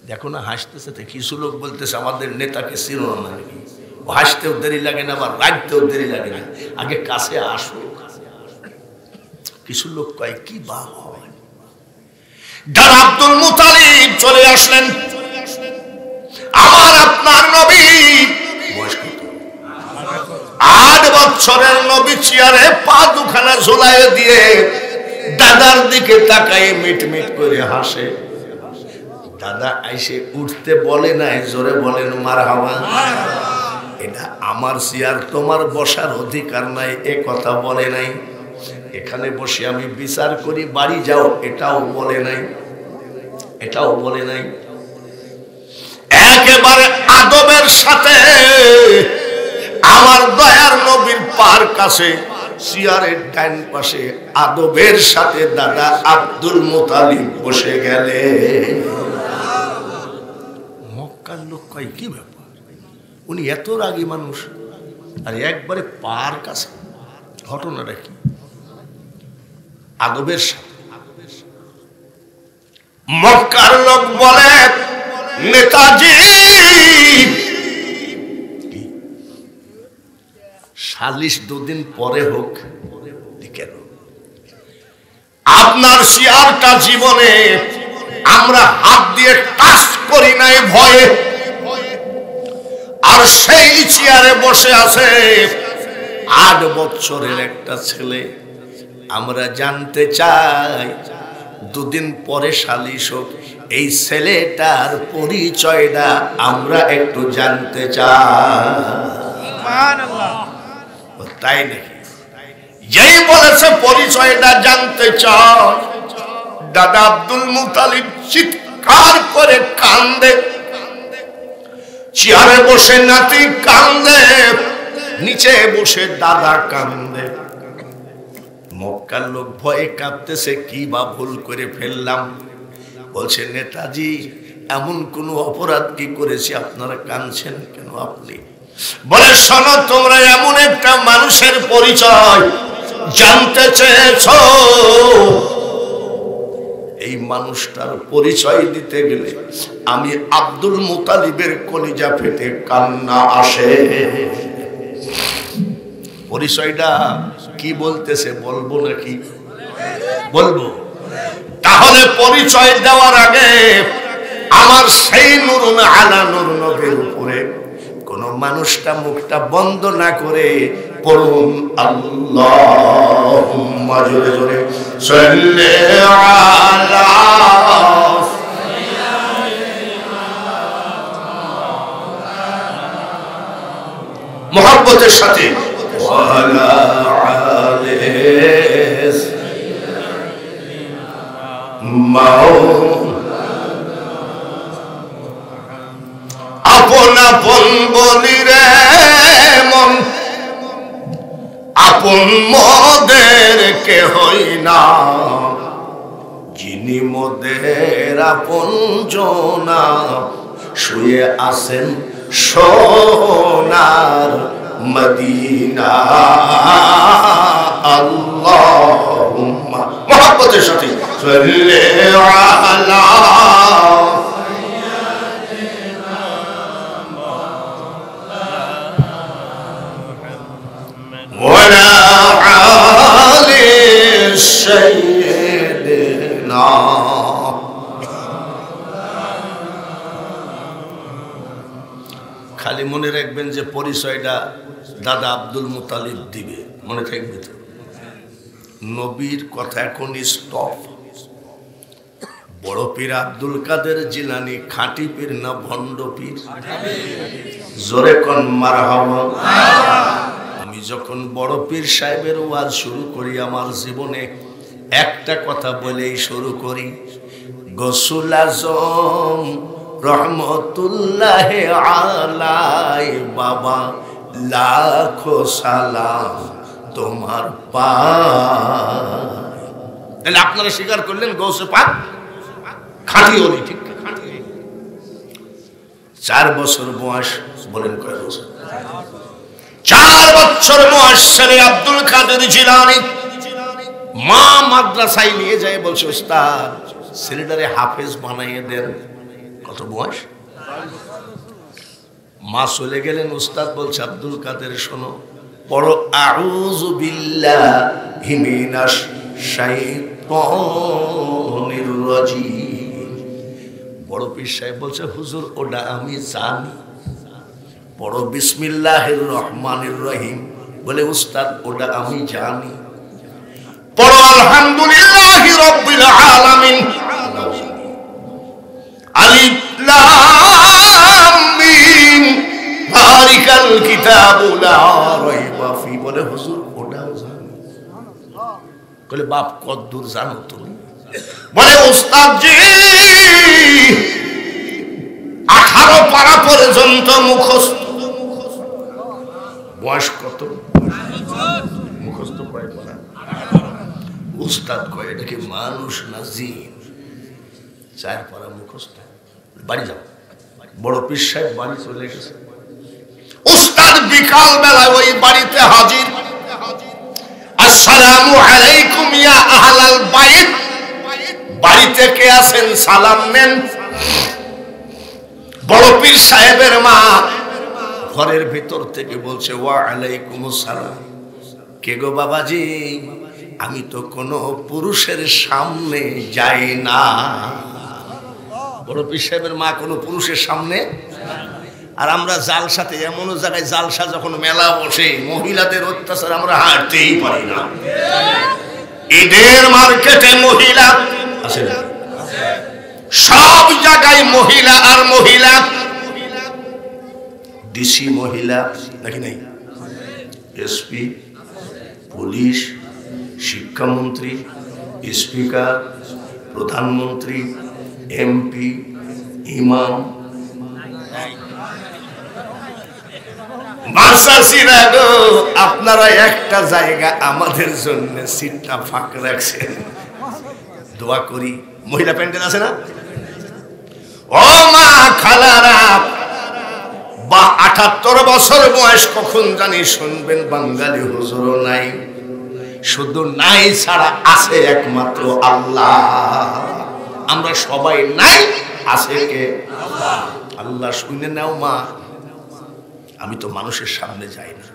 দেখো না হাসতেছে, কিছু লোক বলতেছে আমাদের নেতাকে চিনো না নাকি, হাসতেও দেরি লাগে না, আবার রাখতেও দেরি লাগে না, আগে কাছে আসো। কিছু লোক কয় কি বা হয়। দাদা আব্দুল মুতালিব চলে আসলেন। আমার আপনার নবী বয়স কত? 8 বছরের নবী চেয়ারে পা দুখানা ঝোলায় দিয়ে দাদার দিকে তাকায় মিট করে হাসে। দাদা আইসে উঠতে বলে নাই, জোরে বলেন মারহাবা। এটা আমার চেয়ার, তোমার বসার অধিকার নাই, এ কথা বলে নাই। এখানে বসে আমি বিচার করি, বাড়ি যাও, এটাও বলে নাই। একেবারে আদবের সাথে আমার দয়ার নবীর পার কাছে চেয়ারের ডান পাশে আদবের সাথে দাদা আব্দুল মুতালিব বসে গেলে। মক্কার লোক কয় কি ব্যাপার, উনি এত রাগী মানুষ আর একবারে পার কাছে, ঘটনাটা কি? আদবের সাথে মক্কার লোক বলে নেতাজি সালিশ 2 দিন পরে হোক, কেন আপনার চেয়ারটা জীবনে আমরা হাত দিয়ে টাচ করি নাই ভয়ে, আর সেই চেয়ারে বসে আছে 8 বছরের একটা ছেলে। আমরা জানতে চাই 2 দিন পরে সালিশ হোক, এই ছেলেটার পরিচয়টা আমরা একটু জানতে চাই। তাই নাকি? যেই বলেছে পরিচয়টা জানতে চাই, দাদা আব্দুল মুতালিব চিৎকার করে কান্দে। চেয়ারে বসে নাতি কান্দে, নিচে বসে দাদা কান্দে। মক্কার লোক ভয়ে কাঁপতেছে, কি বা ভুল করে ফেললাম। বলছে নেতাজি এমন কোন অপরাধ কি করেছি আপনারা কাঁদছেন কেন? আপনি বলে শোনো, তোমরা এমন একটা মানুষের পরিচয় জানতে চেয়েছ, এই মানুষটার পরিচয় দিতে গেলে আমি আব্দুল মুতালিবের কলিজা ফেটে কান্না আসে। পরিচয়টা কি বলতেছে বলবো নাকি? বলবো। তাহলে পরিচয় দেওয়ার আগে আমার সেই নূরুন আলা নূর নবীর উপরে কোন মানুষটা মুখটা বন্ধ না করে পড়ুন আল্লাহুম্মা, জোরে জোরে সাল্লি আলা মুহাব্বতের সাথে ওয়ালা আলিহি আপন আপন বলি রে মন, আপন মোদের কেহই না, যিনি মোদের আপন জনা শুয়ে আছেন সোনার মদিনা। আল্লাহুম্মা মুহাব্বতের সাথে সাল্লি আলা ওয়ালা আলি সাইয়্যিদিনা। খালি মনে রাখবেন যে পরিচয়টা দাদা আব্দুল মুতালিব দিবে, মনে থাকবে তো। নবীর কথা এখন স্টপ। বড় পীর আব্দুল কাদের জিলানী খাঁটি পীর না ভণ্ড পীর? জোরে কোন মারহাবা। আমি যখন বড় পীর সাহেবের ওয়াজ শুরু করি আমার জীবনে একটা কথা বলেই শুরু করি, গৌসুল আজম রহমতুল্লাহ আলাই বাবা লাখো সালাম তোমার পায়। তাহলে আপনারা স্বীকার করলেন গৌসে পাক খাঁটি ওলি, ঠিক? 4 বছর বয়স, বলেন কয় বছর? 4 বছর বয়স ছেলে আব্দুল কাদের জিলানী মা মাদ্রাসায় নিয়ে যায়, বলছে উস্তাদ ছেলেটারে হাফেজ বানাইয়ে দেন। কত বয়স? মা চলে গেলেন, উস্তাদ বলছে আব্দুল কাদের শোনো, পড়ো আউযু বিল্লাহি মিনাশ শাইতানির রাজিম। বড় পীর সাহেব বলছে হুজুর ওটা আমি জানি। পড়ো বিসমিল্লাহির রহমানির রহিম। বলে উস্তাদ ওটা আমি জানি। পড়ো আলহামদুলিল্লাহি রাব্বিল আলামিন। আলিফ লাম মিম যালিকাল কিতাবু লা রাইবা ফি। বলে হুজুর ওটাও জানি। বলে বাপ কতদূর জানো তুমি? বলে উস্তাদ জি 18 পারা পর্যন্ত মুখস্থ। বয়স কত? মুখস্থ কয় পারা? উস্তাদ কয় এটা কি মানুষ না জিন? 4 পারা মুখস্থ। বাড়ি যাও। বড় পীর সাহেব বাড়ি চলে গেছে। উস্তাদ বিকাল বেলায় ওই বাড়িতে হাজির। আসসালামু আলাইকুম ইয়া আহলাল বাইত। বাড়িতে কে আছেন সালাম নেন। বড় পীর সাহেবের মা ঘরের ভিতর থেকে বলছে ওয়া আলাইকুমুস সালাম। কে গো বাবাজি? আমি তো কোনো পুরুষের সামনে যাই না। বড় পীর সাহেবের মা কোনো পুরুষের সামনে। আর আমরা জালসাতে এমন জায়গায় জালসা যখন মেলা বসে মহিলাদের অত্যাচার আমরা হাঁটতেই পারি না। ঈদের মার্কেটে মহিলা আছে, সব জায়গায় মহিলা আর মহিলা। ডিসি মহিলা নাকি নাই? এসপি, পুলিশ, শিক্ষামন্ত্রী, স্পিকার, প্রধানমন্ত্রী, এমপি, ইমাম। আপনারা একটা জায়গা আমাদের জন্য সিটটা ফাঁক রাখছেন, দোয়া করি। মহিলা প্যান্ডেল আছে না? ও মা খালারা, 78 বছর বয়স কখন জানি শুনবেন বাঙালি হুজুর নাই। শুধু নাই ছাড়া আছে একমাত্র আল্লাহ। আমরা সবাই নাই, আছে কে? আল্লাহ। শুনে নাও মা, আমি তো মানুষের সামনে যাই না।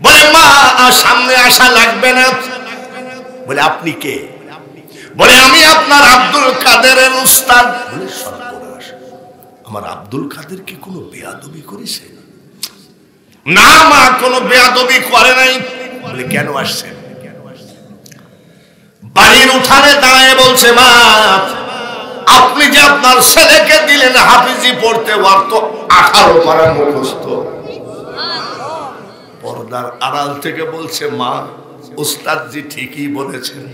বলে মা সামনে আসা লাগবে না। বলে আপনি কে? বলে আমি আপনার আব্দুল কাদেরের উস্তাদ। বলে সর্বনাশ, আমার আব্দুল কাদের কি কোনো বেয়াদবি করেছে? না মা, কোনো বেয়াদবি করে নাই। বলে কেন আসছেন? বাড়ির উঠানে দাঁড়িয়ে বলছে মা আপনি যে আপনার ছেলেকে দিলেন হাফিজি পড়তে, ওর তো 18 পারা মুখস্থ। পর্দার আড়াল থেকে বলছে মা উস্তাদ জি ঠিকই বলেছেন।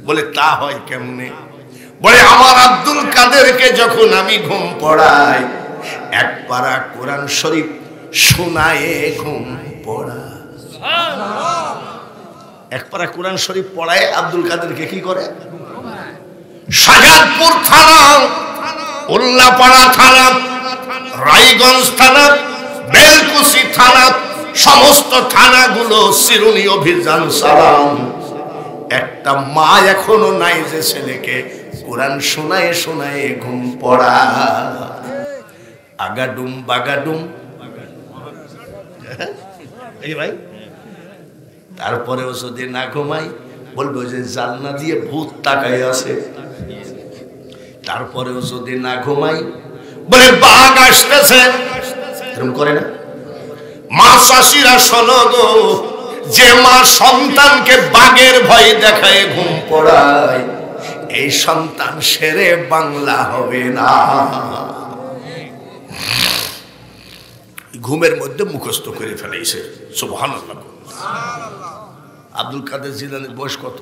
বলে তা হয় কেমনে? বলে আমার আব্দুল কাদেরকে যখন আমি ঘুম পড়াই, এক পারা কোরআন শরীফ শোনায়ে ঘুম পড়া। এক পারা কোরআন শরীফ পড়ায় আব্দুল কাদেরকে কি করে? শাহজাদপুর থানা, উল্লাপাড়া থানা, রায়গঞ্জ থানা, বেলকুচি থানা, সমস্ত থানাগুলো চিরুনি অভিযান চালান। একটা মা এখনো নাই যে ছেলেকে কোরআন শোনায় শোনায় ঘুম পড়া। আগাডুম বাগাডুম এই ভাই, তারপরেও যদি না ঘুমাই বলবো যে জানলা দিয়ে ভূত তাকাই আছে। তারপরেও যদি না ঘুমাই বলে বাঘ আসতেছে, এরকম করে না? মা শাশিরা শোনো গো, যে মা সন্তানকে বাঘের ভয় দেখায় ঘুম পড়ায়, এই সন্তান শেরে বাংলা হবে না। ঘুমের মধ্যে মুখস্থ করে ফেলেছে। সুবহানাল্লাহ। আব্দুল কাদের জিলানীর বয়স কত?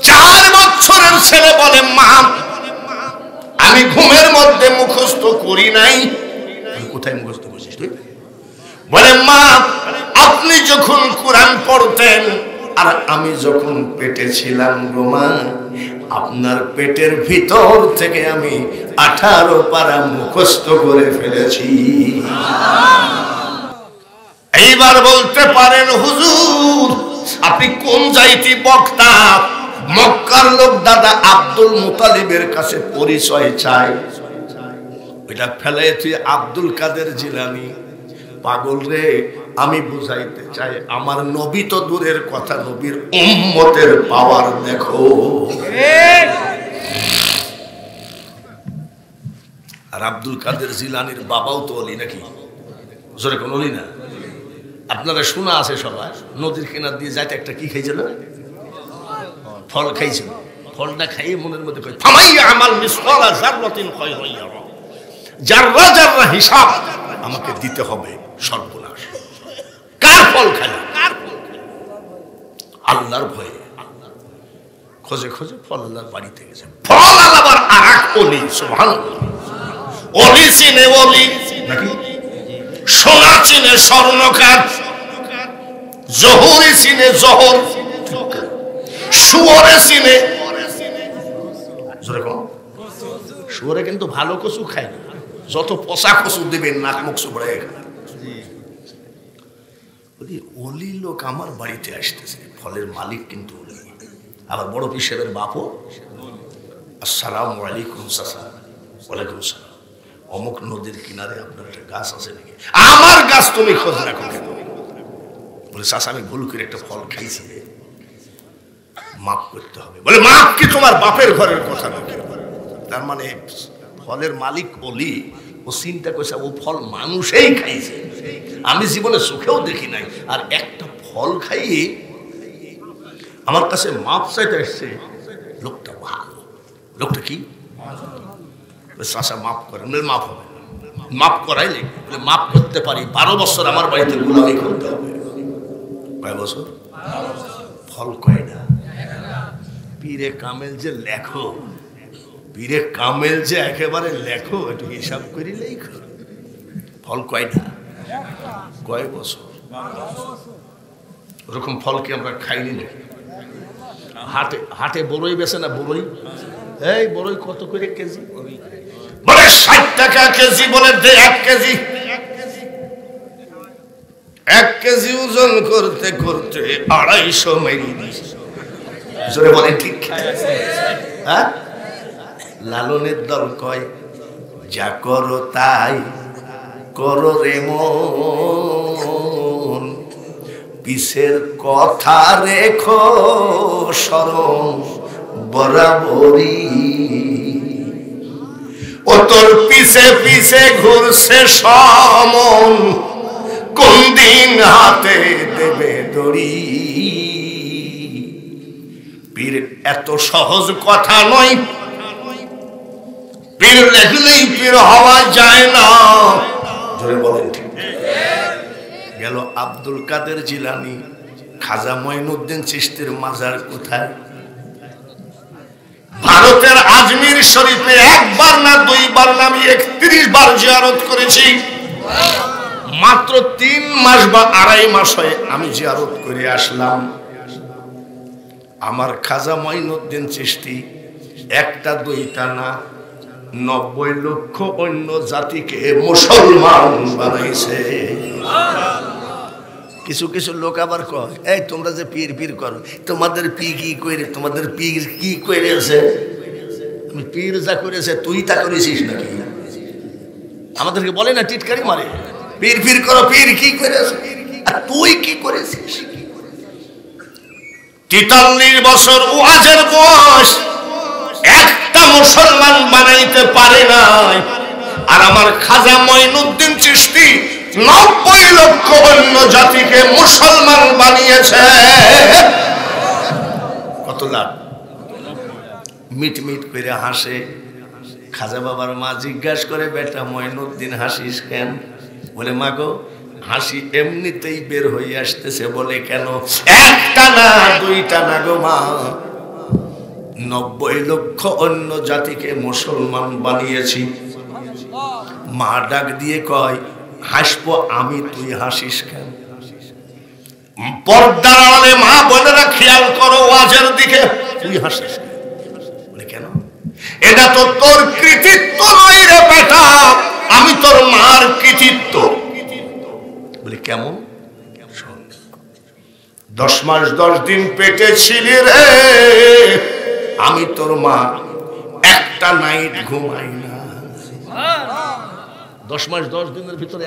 4 বছরের ছেলে বলে মা আমি ঘুমের মধ্যে মুখস্থ করি নাই। কোথায় মুখস্থ করছিস তুই? বলে মা আপনি যখন কোরআন পড়তেন আর আমি যখন পেটে ছিলাম গো মা, আপনার পেটের ভিতর থেকে আমি 18 পারা মুখস্থ করে ফেলেছি। এইবার বলতে পারেন হুজুর আপনি কোন জাইতি বক্তা? মক্কার লোক দাদা আব্দুল মুতালিবের কাছে পরিচয় চায়। এটা ফেলে তুই আব্দুল কাদের জিলানী পাগল রে। আমি বুঝাইতে চাই আমার নবী তো দূরের কথা, নবীর উম্মতের পাওয়ার দেখো। আর আব্দুল কাদের জিলানীর বাবাও তো অলি নাকি? জোরে কোন অলি না? আপনারা শোনা আছে সবাই, নদীর কিনার দিয়ে যাইতে একটা কি খাইছিল? ফল খাইছিল। ফলটা খাইয়ে মনের মধ্যে কই ফামাইয়া আমাল মিসকালা যাররাতিন খায়রান ইয়ারা, যাররা যাররা হিসাব আমাকে দিতে হবে। সর্বনাশ। কার ফল খাইল? আল্লাহর ভয়ে খোঁজে খোঁজে ফল আল্লাহর বাড়িতে গেছে। ফল আবার আরেক অলি। সুবহানাল্লাহ। অলি চিনে অলি নাকি? সোনা চিনে স্বর্ণকার, জহরি চিনে জহর, শুয়োরে চিনে। শুয়োরে কিন্তু ভালো কচু খায় না, যত পচা কচু দিবেন নাক মুখ চুবড়ায় খায়। অলি লোক আমার বাড়িতে আসতেছে, ফলের মালিক কিন্তু অলি। আবার বড় পিসের বাপও আসসালামু আলাইকুম চাচা। ওয়ালাইকুম সালাম। অমুক নদীর কিনারে আপনার একটা গাছ আছে নাকি? আমার গাছ তুমি খোঁজ রাখো কেন? বলে চাচা আমি ভুল করে একটা ফল খাইছি, মাফ করতে হবে। বলে মাফ কি তোমার বাপের ঘরের কথা নাকি? তার মানে ফলের মালিক অলি। ও চিন্তা করছে ও ফল মানুষই খাইছে, আমি জীবনে চোখেও দেখি নাই। আর একটা ফল খাইয়ে আমার কাছে মাপ চাইতে আসছে। লোকটা ভালো। লোকটা কি? চাচা মাফ করেন। মাফ হবে, মাফ করাইলে বলে মাফ করতে পারি। 12 বছর আমার বাড়িতে গোলামি করতে হবে। কয় বছর? ফল কয়টা? পীরে কামেল যে লেখো, পীরে কামেল যে একেবারে লেখো, একটু হিসাব করি লেখো। ফল কয়টা? কয় বছর? ওরকম ফল কি আমরা খাইনি নাকি? হাটে হাটে বড়ই বেছে না? বড়ই, এই বড়ই কত করে কেজি? বলে 60 টাকা কেজি। বলে 1 কেজি। 1 কেজি ওজন করতে করতে 250 মাইল। জোরে বলেন ঠিক? হ্যাঁ। লালনের দল কয় যা করো তাই করো রে মন, পিছের কথা রেখো স্মরণ বরাবরই। ও তোর পিছে পিছে ঘুরছে সমন, কোন দিন হাতে দেবে দড়ি। পীর এত সহজ কথা নয়, পীর লেখলেই পীর হওয়া যায় না। ধরে বলেন ঠিক? গেল আব্দুল কাদের জিলানী। খাজা মঈনুদ্দিন চিশতির মাজার কোথায়? ভারতের আজমির শরীফে একবার না দুইবার না আমি 31 বার জিয়ারত করেছি। মাত্র 3 মাস বা 2.5 মাস হয় আমি জিয়ারত করে আসলাম। আমার খাজা মঈনুদ্দিন চিশতি একটা দুইটা না 90 লক্ষ অন্য জাতিকে মুসলমান বানাইছে। কিছু কিছু লোক আবার কয়, এই তোমরা যে পীর পীর করো, তোমাদের পি কি করে, তোমাদের পীর কি করেছে? আমি পীর যা করেছে তুই তা করেছিস নাকি? আমাদেরকে বলে না, টিটকারি মারে, পীর পীর করো, পীর কি করেছে আর তুই কি করেছিস? 43 বছর ওয়াজের বয়স, একটা মুসলমান বানাইতে পারে নাই। আর আমার খাজা মঈনুদ্দিন চিশতি 90 লক্ষ অন্য জাতিকে মুসলমান বানিয়েছে। কত লাভ! মিট মিট করে হাসে। খাজা বাবার মা জিজ্ঞাসা করে, বেটা মঈনুদ্দিন হাসিস কেন? বলে, মা গো, হাসি এমনিতেই বের হয়ে আসতেছে। বলে, কেন? একটা না দুইটা না গো মা, 90 লক্ষ অন্য জাতিকে মুসলমান বানিয়েছি। মা ডাক দিয়ে কয়, হাসবো আমি, তুই হাসিস কেন? পর্দার আড়ালে মা বোনেরা খেয়াল করো ওয়াজের দিকে, তুই হাসিস কেন? বলে, কেন? এটা তো তোর কৃতিত্ব নয় রে বেটা, আমি তোর মার কৃতিত্ব। বলে, কেমন? 10 মাস 10 দিন পেটে ছিলি রে, আমি তোর মা একটা নাইট ঘুমাই না। 10 মাস 10 দিনের ভিতরে